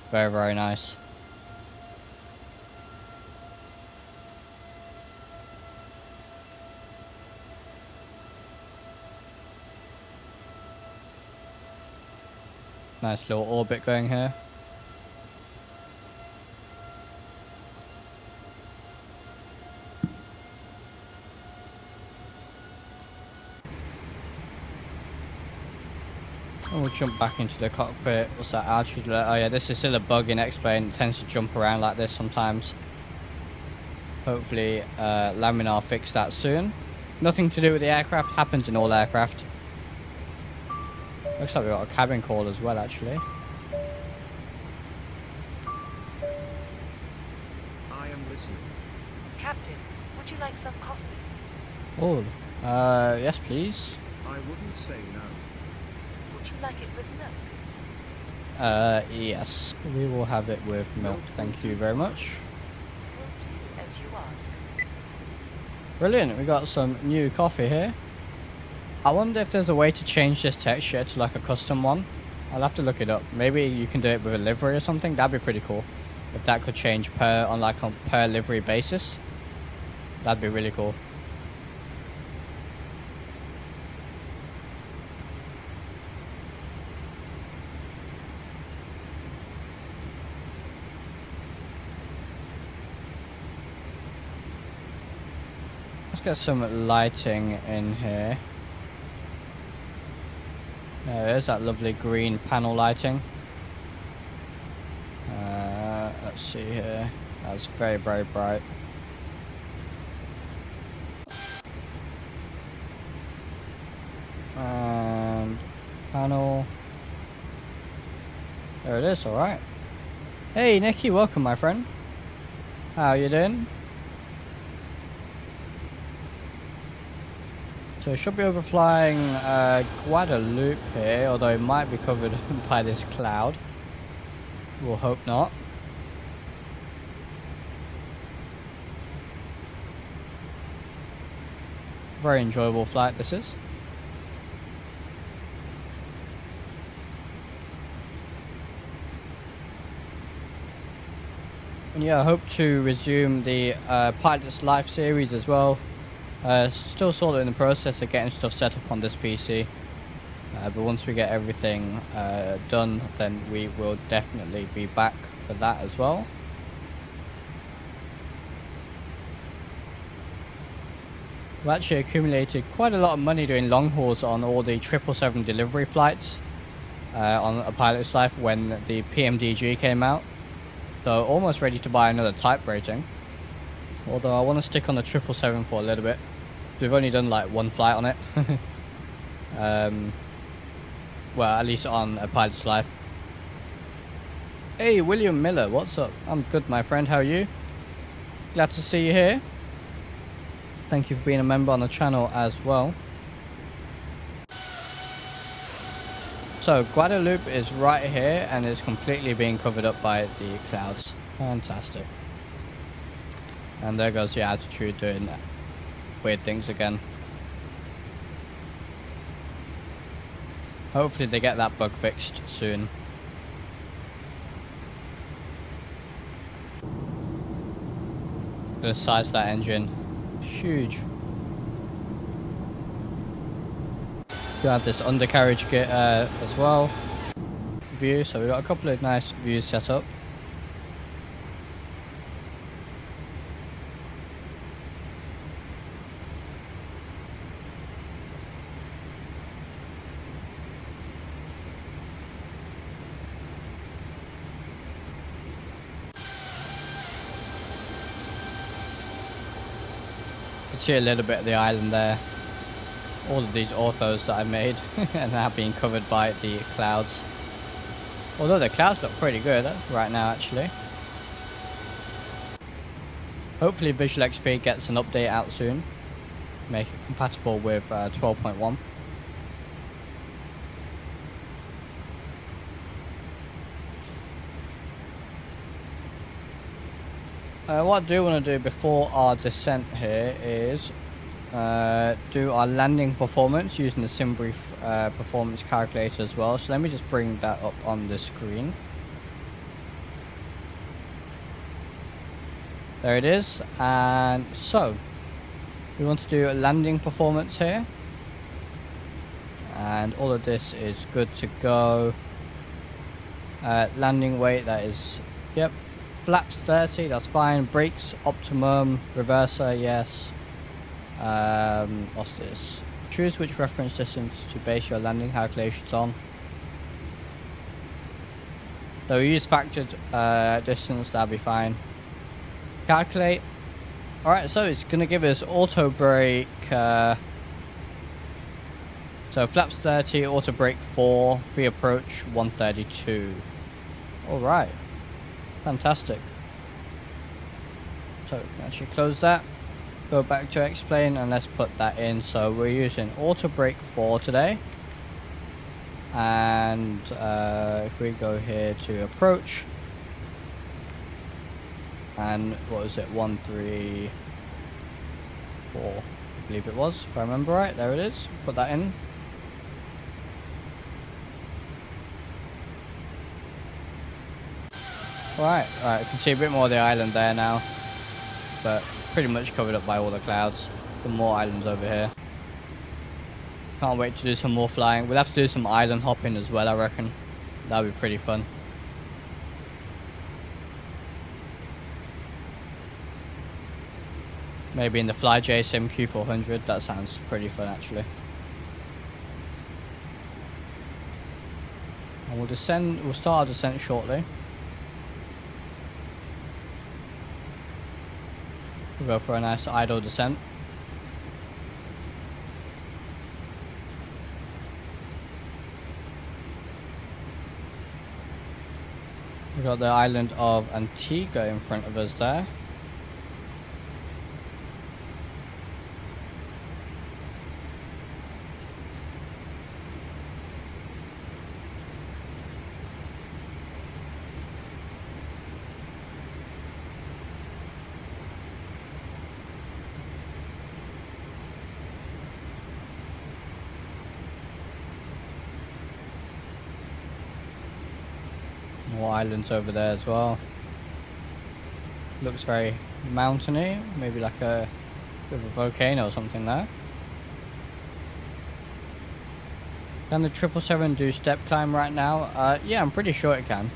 Very, very nice. Nice little orbit going here. And we'll jump back into the cockpit. What's that altitude? Oh yeah, this is still a bug in xplane. It tends to jump around like this sometimes. Hopefully Laminar fix that soon. Nothing to do with the aircraft, happens in all aircraft. Looks like we've got a cabin call as well actually. Oh, yes, please. I wouldn't say no. Would you like it with milk? Yes. We will have it with milk. Thank you very much. Will do as you ask. Brilliant. We got some new coffee here. I wonder if there's a way to change this texture to like a custom one. I'll have to look it up. Maybe you can do it with a livery or something. That'd be pretty cool. If that could change per livery basis. That'd be really cool. Let's get some lighting in here. There's that lovely green panel lighting. Let's see here. That's very, very bright. And panel. There it is, alright. Hey Nikki, welcome my friend. How you doing? So it should be overflying Guadeloupe here, although it might be covered by this cloud. We'll hope not. Very enjoyable flight this is. And yeah, I hope to resume the Pilots Life series as well. Still sort of in the process of getting stuff set up on this PC. But once we get everything done, then we will definitely be back for that as well. We actually accumulated quite a lot of money doing long hauls on all the 777 delivery flights on a Pilot's Life when the PMDG came out. So almost ready to buy another type rating. Although I want to stick on the 777 for a little bit. We've only done like one flight on it. Well, at least on a Pilot's Life. Hey, William Miller, what's up? I'm good, my friend. How are you? Glad to see you here. Thank you for being a member on the channel as well. So, Guadeloupe is right here and is completely being covered up by the clouds. Fantastic. And there goes the altitude doing weird things again. Hopefully they get that bug fixed soon. Gonna size that engine. Huge. You have this undercarriage kit as well. View, so we've got a couple of nice views set up. You can see a little bit of the island there. All of these orthos that I made and now being covered by the clouds. Although the clouds look pretty good right now actually. Hopefully Visual XP gets an update out soon. Make it compatible with 12.1. What I do want to do before our descent here is do our landing performance using the SimBrief performance calculator as well. So let me just bring that up on the screen. There it is. And so we want to do a landing performance here, and all of this is good to go. Landing weight, that is, yep. Flaps 30, that's fine. Brakes optimum. Reverser, yes. What's this? Choose which reference distance to base your landing calculations on. So we use factored distance, that'll be fine. Calculate. Alright, so it's going to give us auto brake. So flaps 30, auto brake 4, free approach 132. Alright. Fantastic. So we can actually close that. Go go back to xplane and let's put that in. So we're using auto brake 4 today. And if we go here to approach, and what was it, 1, 3, 4, I believe it was, if I remember right. There it is. Put that in. Alright, you can see a bit more of the island there now, but pretty much covered up by all the clouds. Some more islands over here. Can't wait to do some more flying. We'll have to do some island hopping as well, I reckon. That'll be pretty fun. Maybe in the FlightJSim Q400, that sounds pretty fun actually. And we'll descend, we'll start our descent shortly. We'll go for a nice idle descent. We've got the island of Antigua in front of us there. More islands over there as well. Looks very mountainy, maybe like a bit of a volcano or something there. Can the 777 do step climb right now? Yeah, I'm pretty sure it can.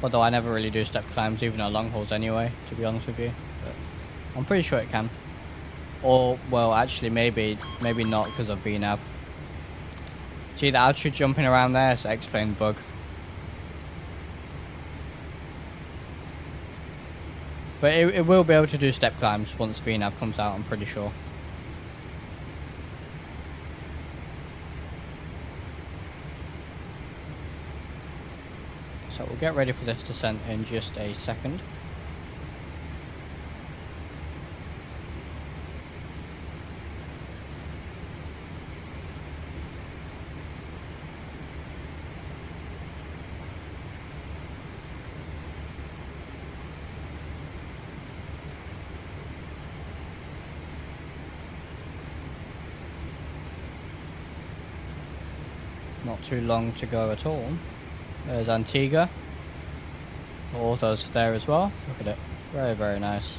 Although I never really do step climbs, even on long hauls anyway, to be honest with you. But I'm pretty sure it can. Or, well, actually maybe not because of VNAV. See the altitude jumping around there? It's an xplane bug. But it will be able to do step climbs once VNAV comes out, I'm pretty sure. So we'll get ready for this descent in just a second. Not too long to go at all. There's Antigua. All those there as well. Look at it. Very, very nice.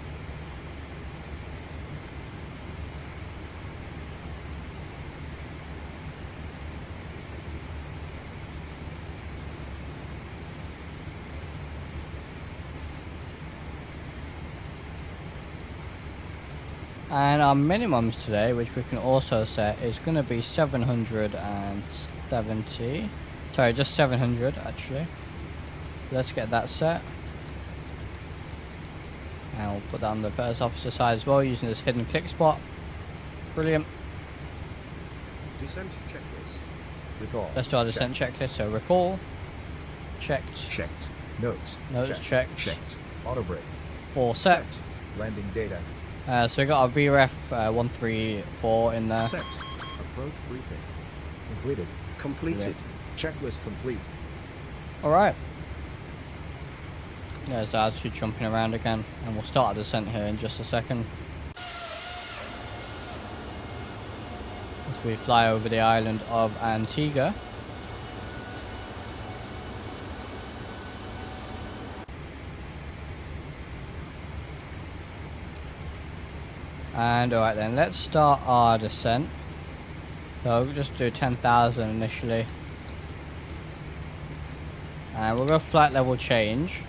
And our minimums today, which we can also set, is going to be 770. Sorry, just 700 actually. Let's get that set. And we'll put that on the first officer side as well, using this hidden click spot. Brilliant. Descent checklist. Recall. Let's do our descent checklist. So recall. Checked. Checked. Notes. Notes checked. Checked. Auto brake. 4 set. Landing data. So we got our VREF 134 in there. Set. Approach briefing. Completed. Completed. Checklist complete. Alright. There's the altitude jumping around again. And we'll start our descent here in just a second. As we fly over the island of Antigua. And alright then, let's start our descent. So we'll just do 10,000 initially. And we'll go flight level change.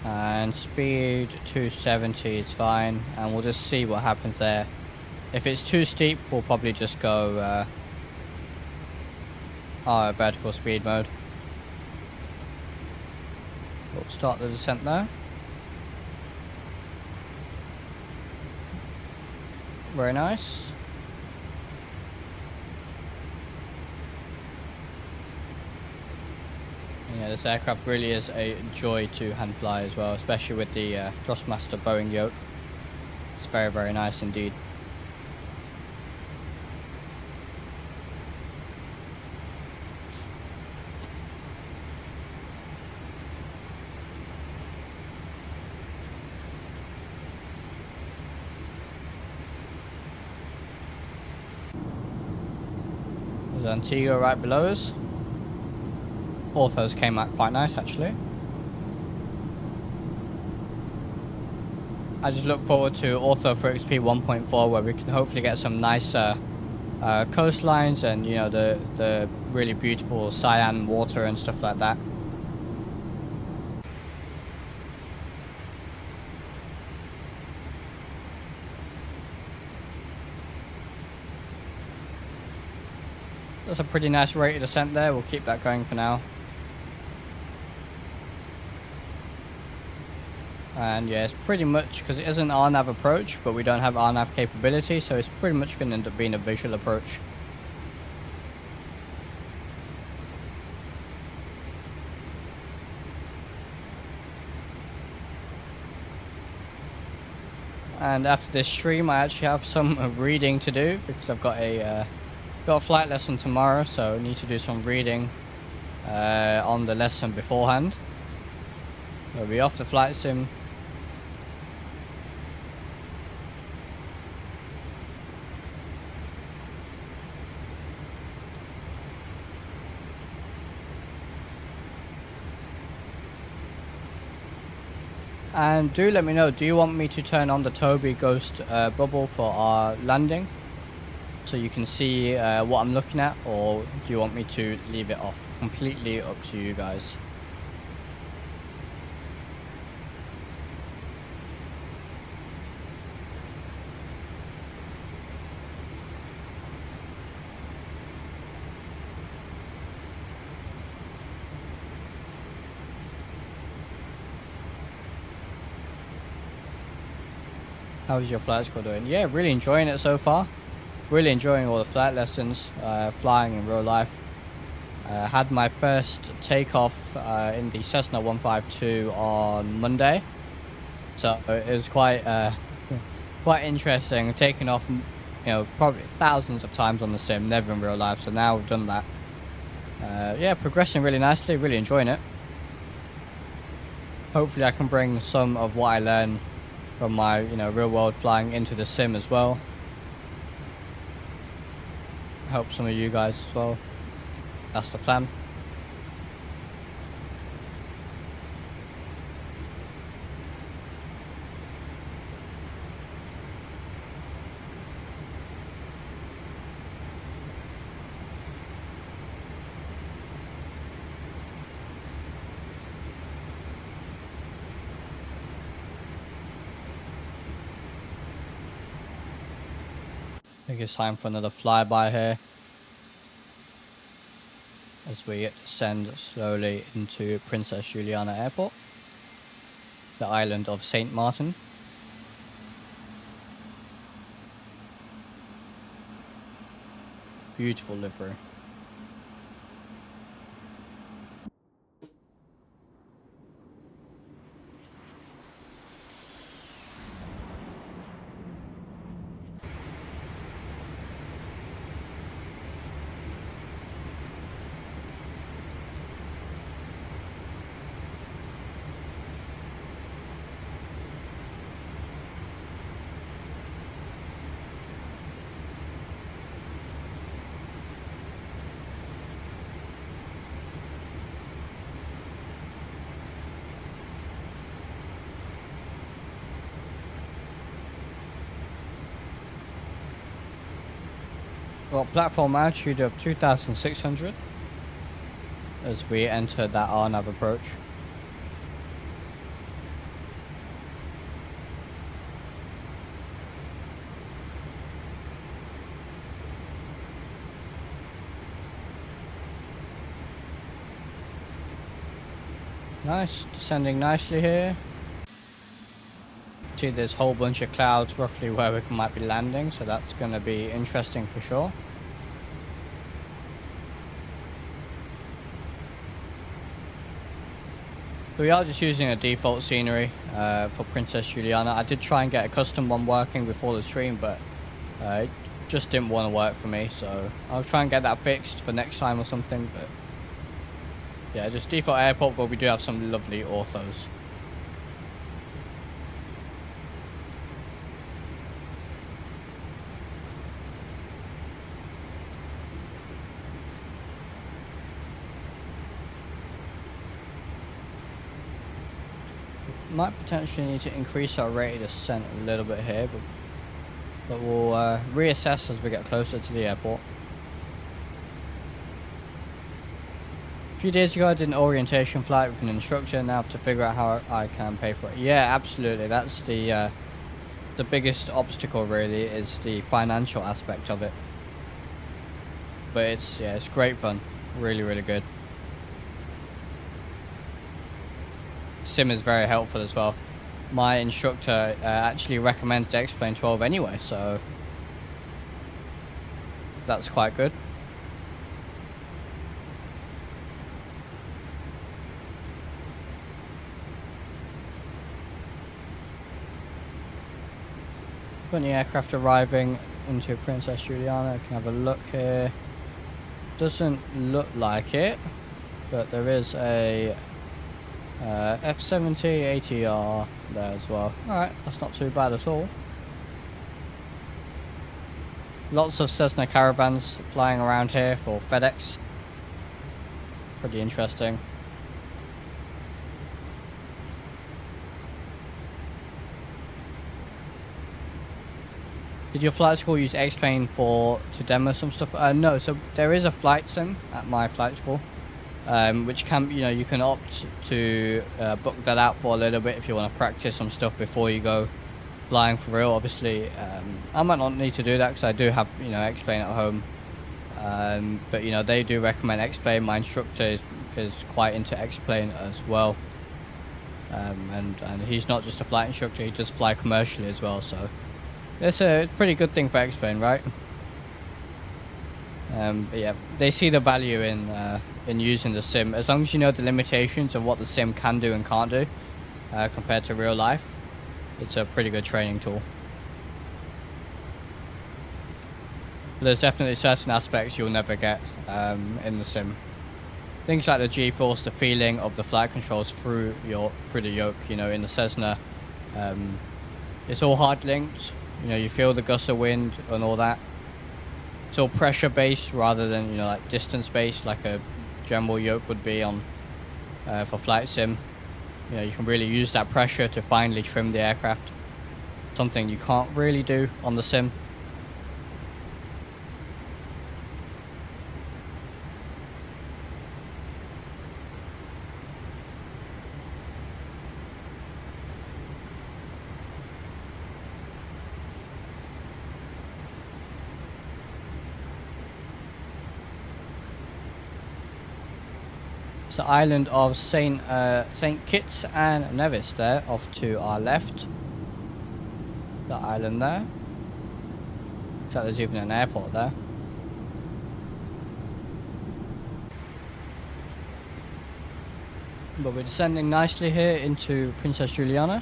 And speed 270 is fine. And we'll just see what happens there. If it's too steep, we'll probably just go our vertical speed mode. We'll start the descent there. Very nice. Yeah, this aircraft really is a joy to hand fly as well, especially with the Thrustmaster Boeing yoke. It's very, very nice indeed. There's Antigua right below us. Orthos came out quite nice actually. I just look forward to Ortho for XP 1.4 where we can hopefully get some nice coastlines and, you know, the really beautiful cyan water and stuff like that. That's a pretty nice rate of descent there. We'll keep that going for now. And yeah, it's pretty much, because it is an RNAV approach, but we don't have RNAV capability, so it's pretty much going to end up being a visual approach. And after this stream, I actually have some reading to do, because I've got a flight lesson tomorrow, so I need to do some reading on the lesson beforehand. We'll be off the flight sim. And do let me know, do you want me to turn on the Toby Ghost bubble for our landing so you can see what I'm looking at, or do you want me to leave it off? Completely up to you guys. How's your flight school doing? Yeah, really enjoying it so far. Really enjoying all the flight lessons, flying in real life. Had my first takeoff in the Cessna 152 on Monday, so it was quite interesting. Taking off, you know, probably thousands of times on the sim, never in real life. So now we've done that. Yeah, progressing really nicely. Really enjoying it. Hopefully, I can bring some of what I learn from my, you know, real world flying into the sim as well. Help some of you guys as well. That's the plan. I think it's time for another flyby here as we descend slowly into Princess Juliana Airport, the island of Saint Martin. Beautiful livery. Got platform altitude of 2,600 as we enter that RNAV approach. Nice, descending nicely here. See there's a whole bunch of clouds roughly where we might be landing, so that's going to be interesting for sure. We are just using a default scenery for Princess Juliana. I did try and get a custom one working before the stream, but it just didn't want to work for me. So I'll try and get that fixed for next time or something. But yeah, just default airport, but we do have some lovely orthos. Might potentially need to increase our rate of descent a little bit here, but we'll reassess as we get closer to the airport. A few days ago I did an orientation flight with an instructor, and now I have to figure out how I can pay for it. Yeah, absolutely. That's the biggest obstacle really, is the financial aspect of it. But it's great fun. Really, really good. Sim is very helpful as well. My instructor actually recommends the xplane 12 anyway, so that's quite good. Plenty of aircraft arriving into Princess Juliana. Can have a look here. Doesn't look like it, but there is a F-70 ATR there as well. Alright, that's not too bad at all. Lots of Cessna Caravans flying around here for FedEx. Pretty interesting. Did your flight school use xplane to demo some stuff? No, so there is a flight sim at my flight school. Which can, you can opt to book that out for a little bit if you want to practice some stuff before you go flying for real. Obviously, I might not need to do that because I do have, xplane at home. But they do recommend xplane. My instructor is quite into xplane as well. And he's not just a flight instructor; he does fly commercially as well. So it's a pretty good thing for xplane, right? But yeah, they see the value in using the sim, as long as you know the limitations of what the sim can do and can't do compared to real life. It's a pretty good training tool. But there's definitely certain aspects you'll never get in the sim. Things like the G-force, the feeling of the flight controls through the yoke. In the Cessna, it's all hard linked. You feel the gust of wind and all that. It's all pressure based rather than like distance based, like a general yoke would be on for flight sim. You can really use that pressure to finely trim the aircraft, something you can't really do on the sim. It's the island of Saint Kitts and Nevis there, off to our left. The island there. Looks like there's even an airport there. But we're descending nicely here into Princess Juliana.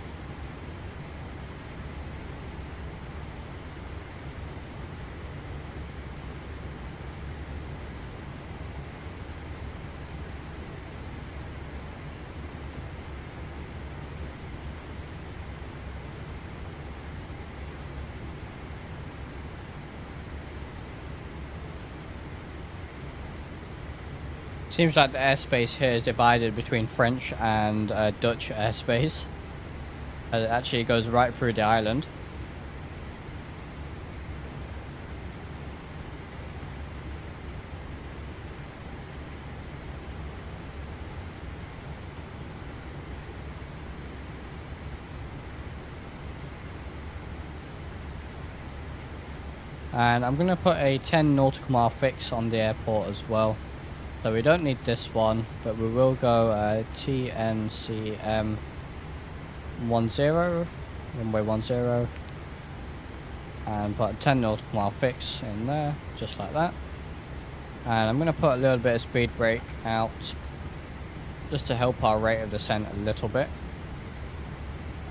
Seems like the airspace here is divided between French and Dutch airspace. It actually goes right through the island. And I'm going to put a 10 nautical mile fix on the airport as well. So we don't need this one, but we will go TNCM 10, runway 10, and put a 10 nautical mile fix in there, just like that. And I'm going to put a little bit of speed brake out just to help our rate of descent a little bit.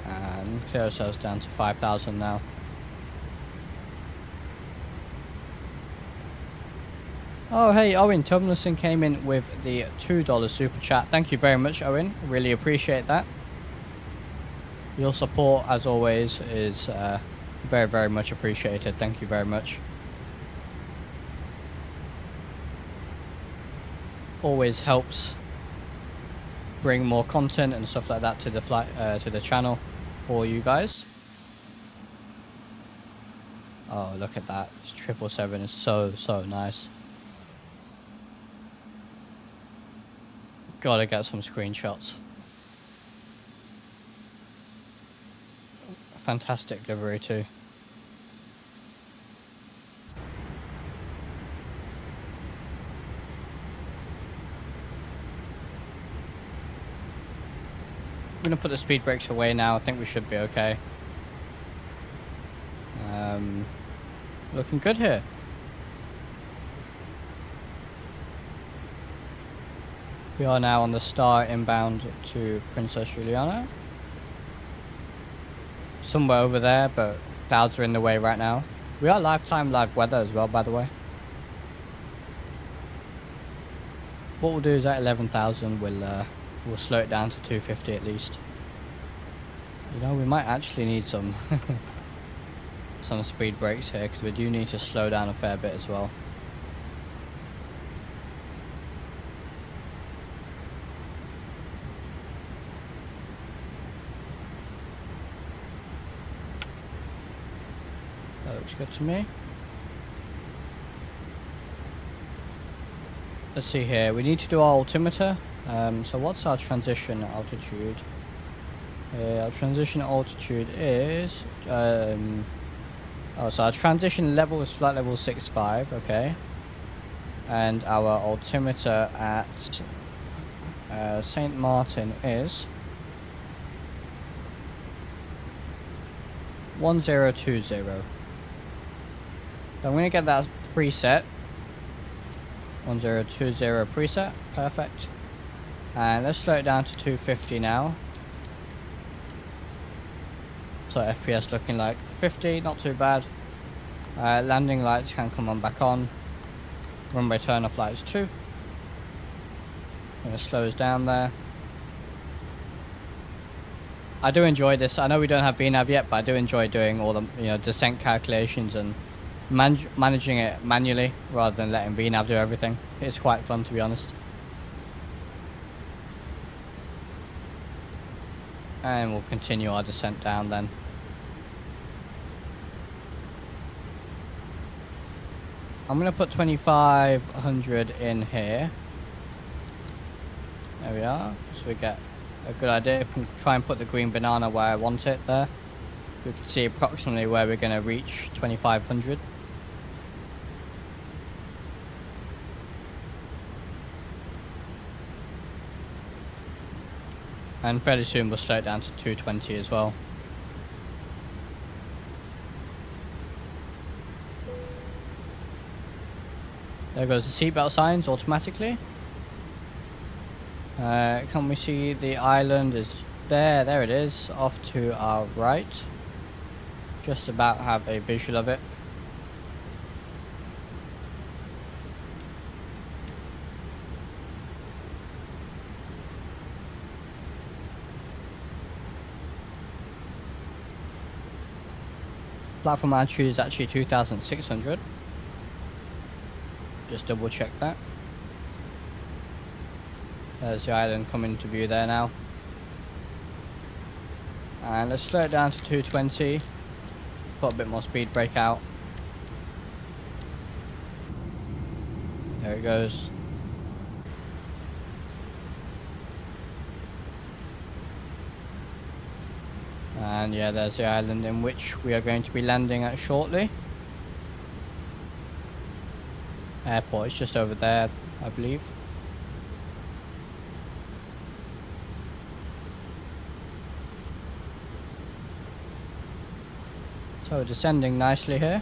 And clear ourselves down to 5,000 now. Oh, hey, Owen Tomlinson came in with the $2 super chat. Thank you very much, Owen. Really appreciate that. Your support, as always, is very, very much appreciated. Thank you very much. Always helps bring more content and stuff like that to the channel for you guys. Oh, look at that! This 777 is so nice. Gotta get some screenshots. Fantastic livery too. I'm gonna put the speed brakes away now. I think we should be okay. Looking good here. We are now on the Star inbound to Princess Juliana. Somewhere over there, but clouds are in the way right now. We are live weather as well, by the way. What we'll do is at 11,000, we'll slow it down to 250 at least. You know, we might actually need some some speed brakes here, because we do need to slow down a fair bit as well. That looks good to me. Let's see here, we need to do our altimeter. So what's our transition altitude? Our transition altitude is so our transition level is flight level 65, okay. And our altimeter at St. Martin is 1020. So I'm going to get that preset. 1020 preset, perfect. And let's slow it down to 250 now. So FPS looking like 50, not too bad. Landing lights can come on back on. Runway turn off lights 2. Gonna slow us down there. I do enjoy this. I know we don't have VNAV yet, but I do enjoy doing all the descent calculations and managing it manually rather than letting VNAV do everything. It's quite fun, to be honest. And we'll continue our descent down then. I'm going to put 2,500 in here. There we are. So we get a good idea. We can try and put the green banana where I want it there. We can see approximately where we're going to reach 2,500. And fairly soon we'll slow it down to 220 as well. There goes the seatbelt signs automatically. Can we see the island is there? There it is, off to our right. Just about have a visual of it. Platform altitude is actually 2,600. Just double check that. There's the island coming into view there now. And let's slow it down to 220. Put a bit more speed brake out. There it goes. And yeah, there's the island in which we are going to be landing at shortly. Airport is just over there, I believe. So we're descending nicely here.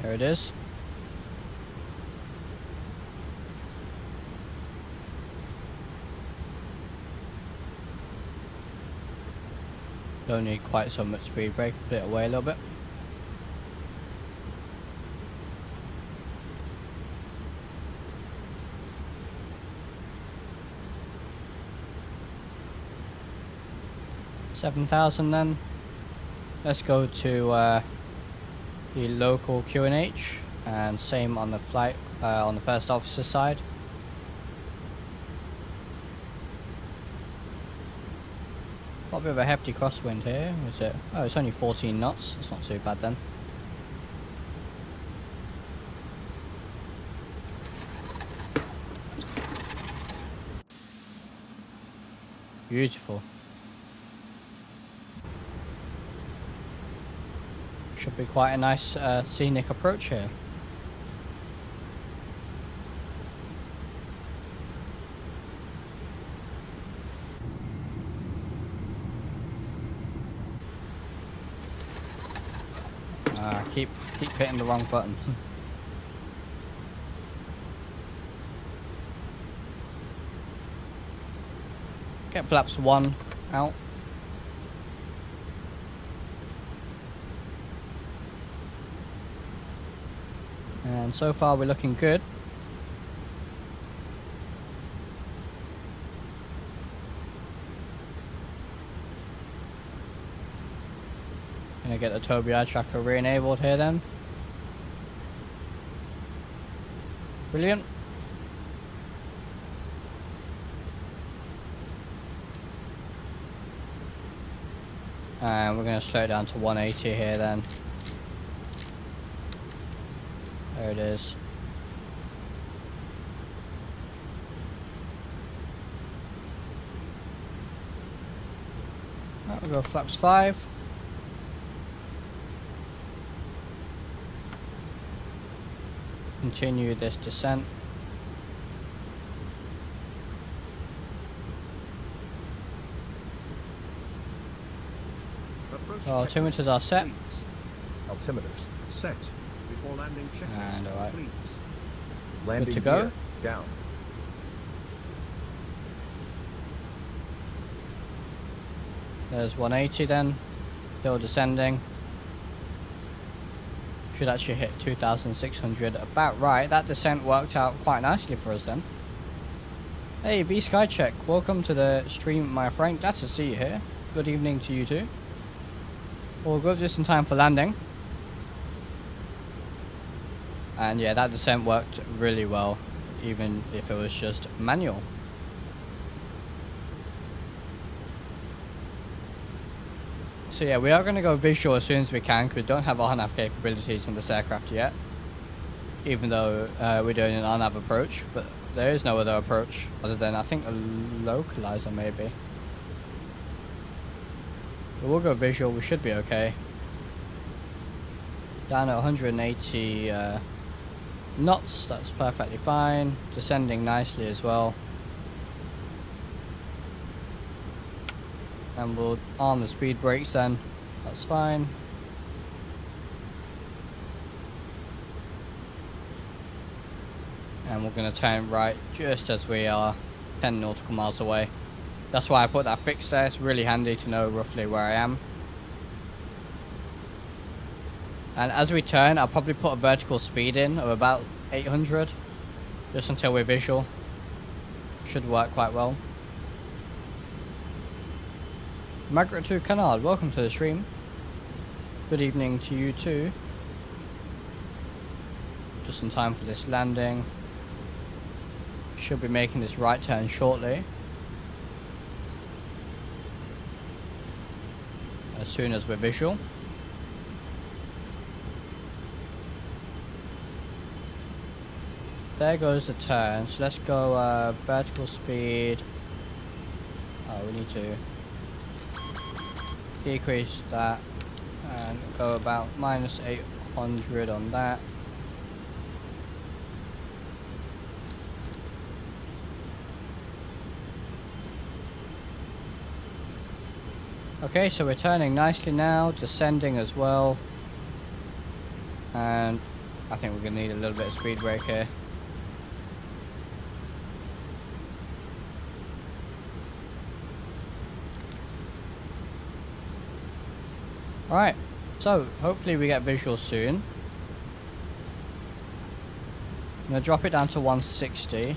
There it is. Don't need quite so much speed brake, put it away a little bit. $7,000 then. Let's go to the local QNH, and same on the flight on the first officer side. Got a bit of a hefty crosswind here. Is it? Oh, it's only 14 knots. It's not too bad then. Beautiful. Should be quite a nice scenic approach here. Keep hitting the wrong button. Get flaps 1 out. And so far we're looking good. Gonna get the Toby eye tracker re-enabled here then. Brilliant. And we're gonna slow it down to 180 here then. There it is. Right, we'll go flaps 5. Continue this descent. Approach So altimeters are set. Please. Altimeters. Set. Before landing checklist. And alright. Please. Landing to go. gear down. There's 180 then. Still descending. Should actually hit 2,600 about right. That descent worked out quite nicely for us then. Hey V Skycheck, welcome to the stream my friend. Glad to see you here. Good evening to you too. All good, just in time for landing. And yeah, that descent worked really well, even if it was just manual. So yeah, we are going to go visual as soon as we can, because we don't have on-nav capabilities on this aircraft yet. Even though we're doing an on-nav approach, but there is no other approach other than, I think, a localizer maybe. But we'll go visual, we should be okay. Down at 180 knots, that's perfectly fine. Descending nicely as well. And we'll arm the speed brakes then, that's fine. And we're going to turn right just as we are 10 nautical miles away. That's why I put that fix there, it's really handy to know roughly where I am. And as we turn, I'll probably put a vertical speed in of about 800, just until we're visual. Should work quite well. Margaret2 Canard, welcome to the stream. Good evening to you too. Just in time for this landing. Should be making this right turn shortly. As soon as we're visual. There goes the turn. So let's go vertical speed. Oh, we need to decrease that and go about minus 800 on that. Okay, so we're turning nicely now, descending as well, and I think we're going to need a little bit of speed brake here. Alright, so hopefully we get visuals soon. I'm going to drop it down to 160.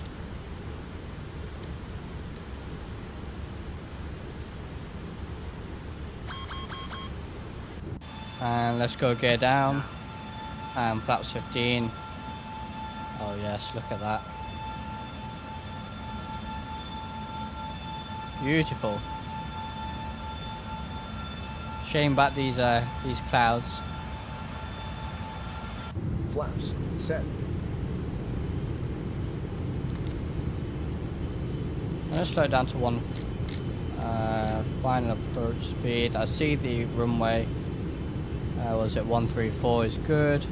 And let's go gear down. And flaps 15. Oh yes, look at that. Beautiful. Shame about these clouds. Flaps set. Let's slow it down to one. Final approach speed. I see the runway. Was it 134 is good.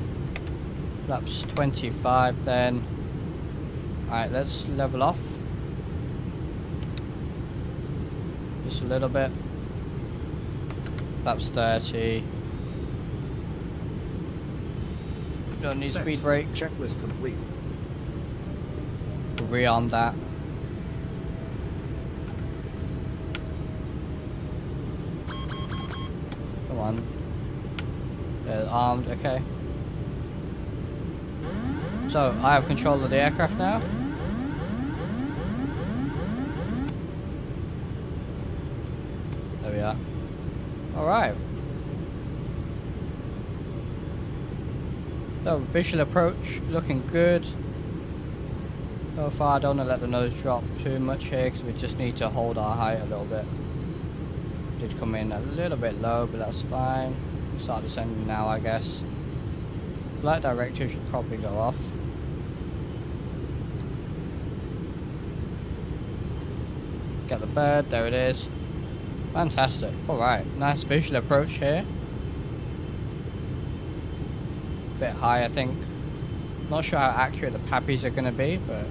Flaps 25 then. Alright, let's level off. Just a little bit. Flaps 30. Don't need Set. speed brake. Checklist complete. We'll rearm that. Come on. They're armed, okay. So, I have control of the aircraft now. There we are. Alright. So, visual approach looking good. So far, I don't want to let the nose drop too much here because we just need to hold our height a little bit. Did come in a little bit low, but that's fine. Start descending now, I guess. Flight director should probably go off. Get the bird, there it is. Fantastic. Alright, nice visual approach here. Bit high, I think. Not sure how accurate the pappies are going to be, but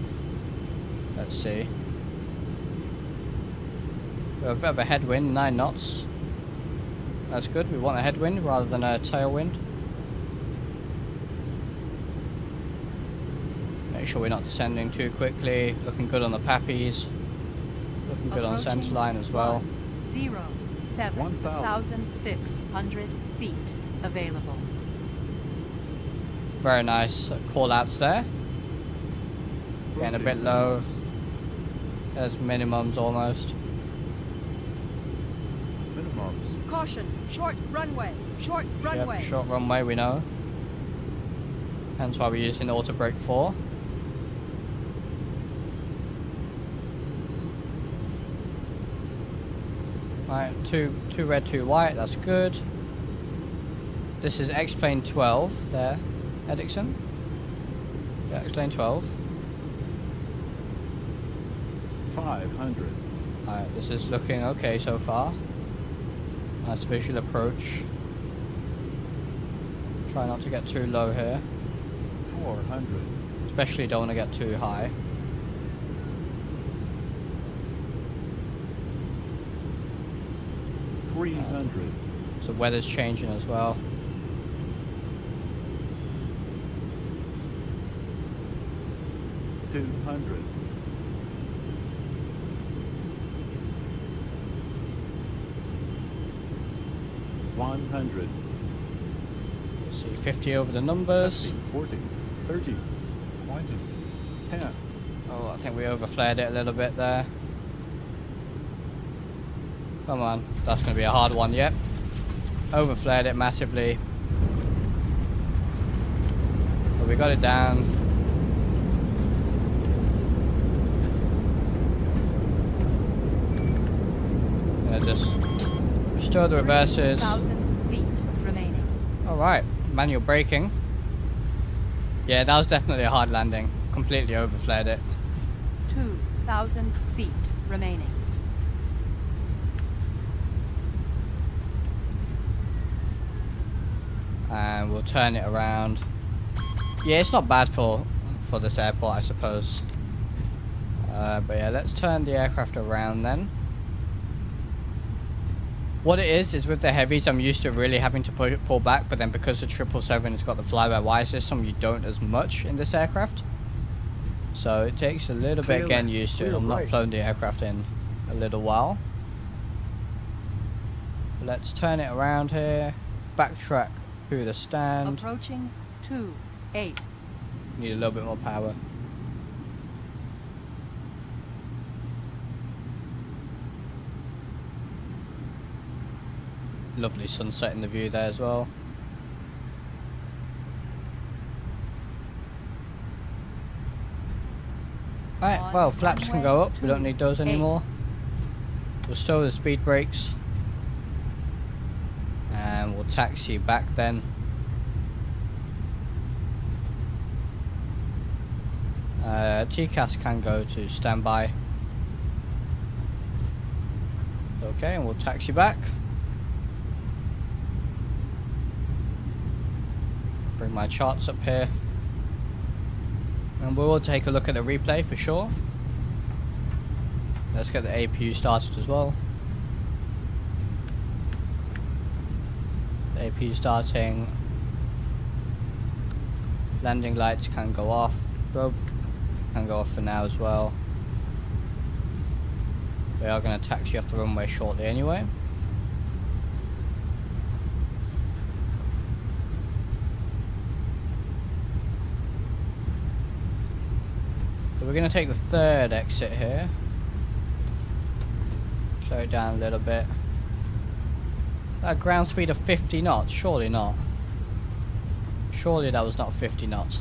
let's see. We have a bit of a headwind, 9 knots. That's good, we want a headwind rather than a tailwind. Make sure we're not descending too quickly. Looking good on the pappies. Looking good on the centre line as well. 1,600 feet available. Very nice call outs there. Getting a bit low. There's minimums almost. Minimums. Caution, short runway, short runway. Yep, short runway we know. Hence why we're using auto brake 4. Right, two red, 2 white, that's good. This is xplane 12 there, Edixon. Yeah, xplane 12. 500. Alright, this is looking okay so far. Nice visual approach. Try not to get too low here. 400. Especially don't want to get too high. So weather's changing as well. $200. $100. See 50 over the numbers. 40, 30, 20, 10. Oh, I think we overflared it a little bit there. Come on, that's going to be a hard one, yep. Overflared it massively. But we got it down. Gonna just restore the reverses. 1,000 feet remaining. Alright, manual braking. Yeah, that was definitely a hard landing. Completely overflared it. 2,000 feet remaining. And we'll turn it around. Yeah, it's not bad for this airport, I suppose. But yeah, let's turn the aircraft around then. What it is with the heavies, I'm used to really having to pull back, but then because the 777 has got the fly-by-wire system, you don't as much in this aircraft. So it takes a little bit getting used to it. I've not flown the aircraft in a little while. Let's turn it around here, backtrack through the stand. Approaching 28. Need a little bit more power. Lovely sunset in the view there as well. Right, well, flaps can go up. We don't need those anymore. We'll stow the speed brakes. And we'll taxi back then. TCAS can go to standby. Okay, and we'll taxi back. Bring my charts up here. And we will take a look at the replay for sure. Let's get the APU started as well. The APU starting. Landing lights can go off. Probe can go off for now as well. We are going to taxi off the runway shortly anyway. So we're going to take the third exit here. Slow it down a little bit. That ground speed of 50 knots? Surely not. Surely that was not 50 knots.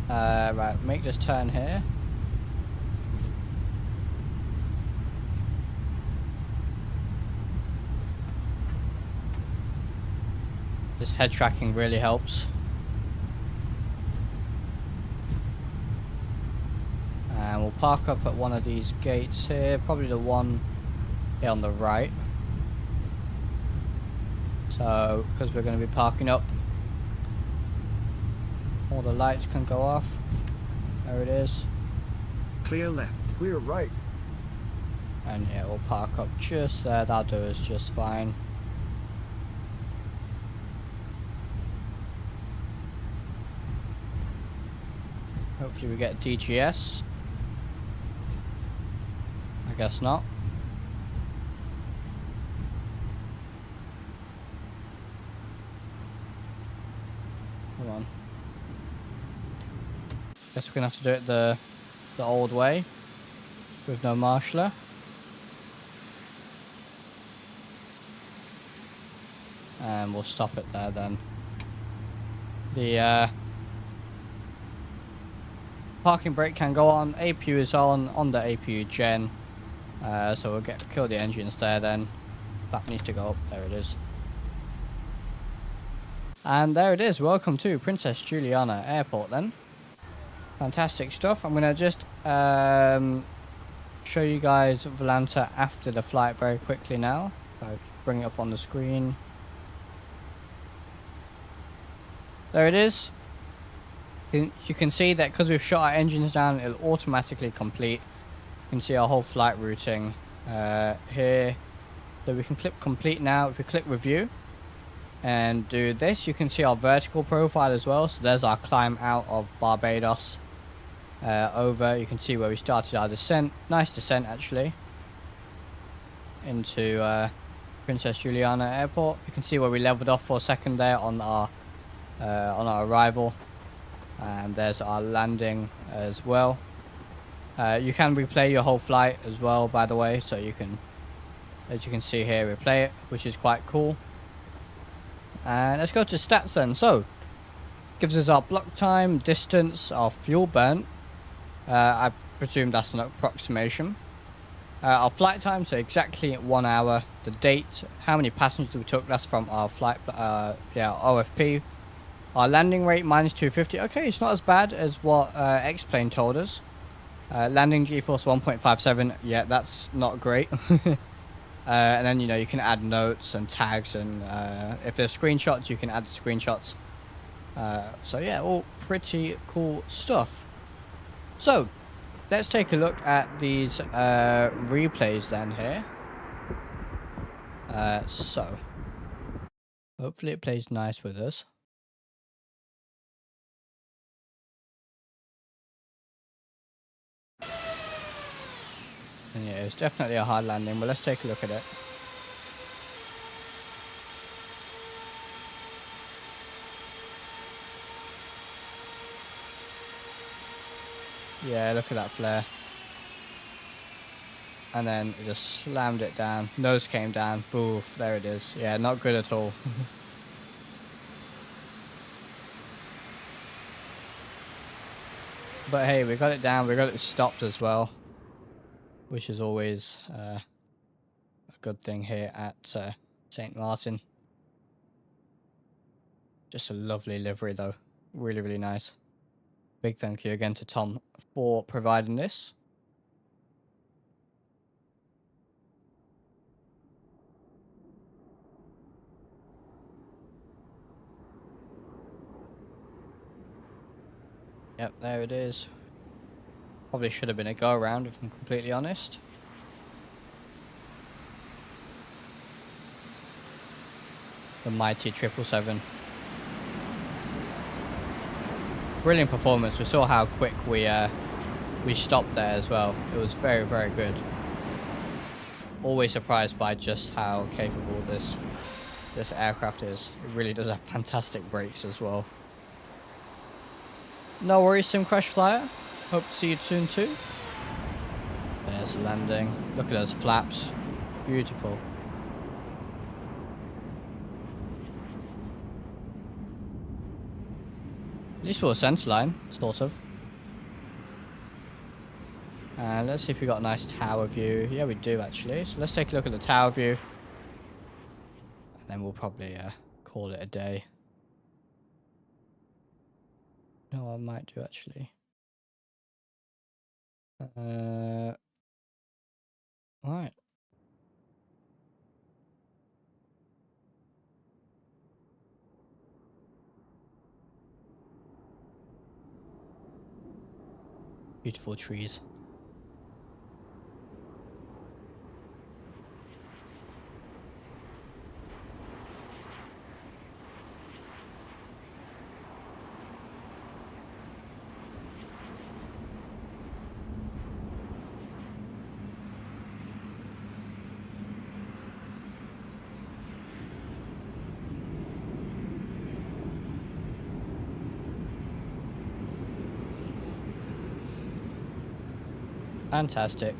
Right, make this turn here. This head tracking really helps. And we'll park up at one of these gates here, probably the one here on the right. So, because we're going to be parking up, all the lights can go off. There it is. Clear left. Clear right. And yeah, we'll park up just there. That'll do us just fine. Hopefully we get DGS. I guess not. Hold on. Guess we're gonna have to do it the old way with no marshaller. And we'll stop it there then. The parking brake can go on. APU is on the APU gen. So we'll kill the engines there then. That needs to go up. There it is. And there it is. Welcome to Princess Juliana Airport then. Fantastic stuff. I'm going to just show you guys Volanta after the flight very quickly now. I'll bring it up on the screen. There it is. You can see that because we've shut our engines down, it'll automatically complete. You can see our whole flight routing here. So we can click complete now. If we click review and do this, you can see our vertical profile as well. So there's our climb out of Barbados over. You can see where we started our descent. Nice descent actually into Princess Juliana Airport. You can see where we leveled off for a second there on our arrival. And there's our landing as well. You can replay your whole flight as well, by the way, so you can, as you can see here, replay it, which is quite cool. And let's go to stats then. So gives us our block time, distance, our fuel burn. I presume that's an approximation. Our flight time, so exactly 1 hour. The date, how many passengers we took, that's from our flight, OFP. Our landing rate minus 250. Okay, it's not as bad as what xplane told us. Landing G-force 1.57. Yeah, that's not great. And then, you know, you can add notes and tags, and if there's screenshots, you can add screenshots. So yeah, all pretty cool stuff. So let's take a look at these replays then here. So hopefully it plays nice with us. And yeah, it's definitely a hard landing, but let's take a look at it. Yeah, look at that flare. And then it just slammed it down. Nose came down. Boof, there it is. Yeah, not good at all. But hey, we got it down. We got it stopped as well, which is always a good thing here at St. Martin. Just a lovely livery though. Really, really nice. Big thank you again to Tom for providing this. Yep, there it is. Probably should have been a go around if I'm completely honest. The mighty 777. Brilliant performance. We saw how quick we stopped there as well. It was very, very good. Always surprised by just how capable this aircraft is. It really does have fantastic brakes as well. No worries, Sim Crash Flyer. Hope to see you soon too. There's the landing. Look at those flaps. Beautiful. At least we're a centre line, sort of. And let's see if we got a nice tower view. Yeah, we do actually. So let's take a look at the tower view. And then we'll probably call it a day. No, I might do actually. Alright. Beautiful trees. Fantastic.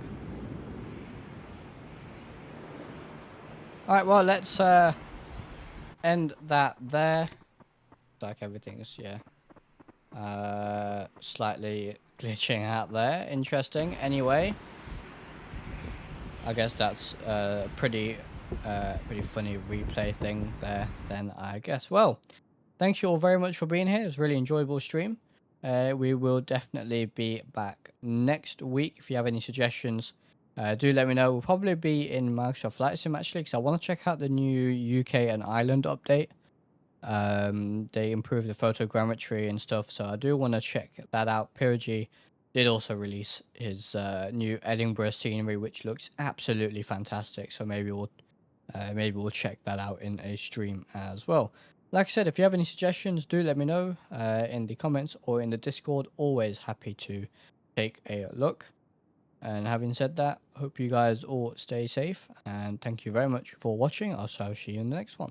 Alright, well, let's end that there. Like everything's, yeah. Slightly glitching out there. Interesting. Anyway, I guess that's a pretty funny replay thing there then, I guess. Well, thank you all very much for being here. It was a really enjoyable stream. We will definitely be back next week. If you have any suggestions, do let me know. We'll probably be in Microsoft Flight Sim actually, because I want to check out the new UK and Ireland update. They improved the photogrammetry and stuff, so I do want to check that out. Pyrgy did also release his new Edinburgh scenery, which looks absolutely fantastic. So maybe we'll check that out in a stream as well. Like I said, if you have any suggestions, do let me know in the comments or in the Discord. Always happy to take a look. And having said that, hope you guys all stay safe, and thank you very much for watching. I'll see you in the next one.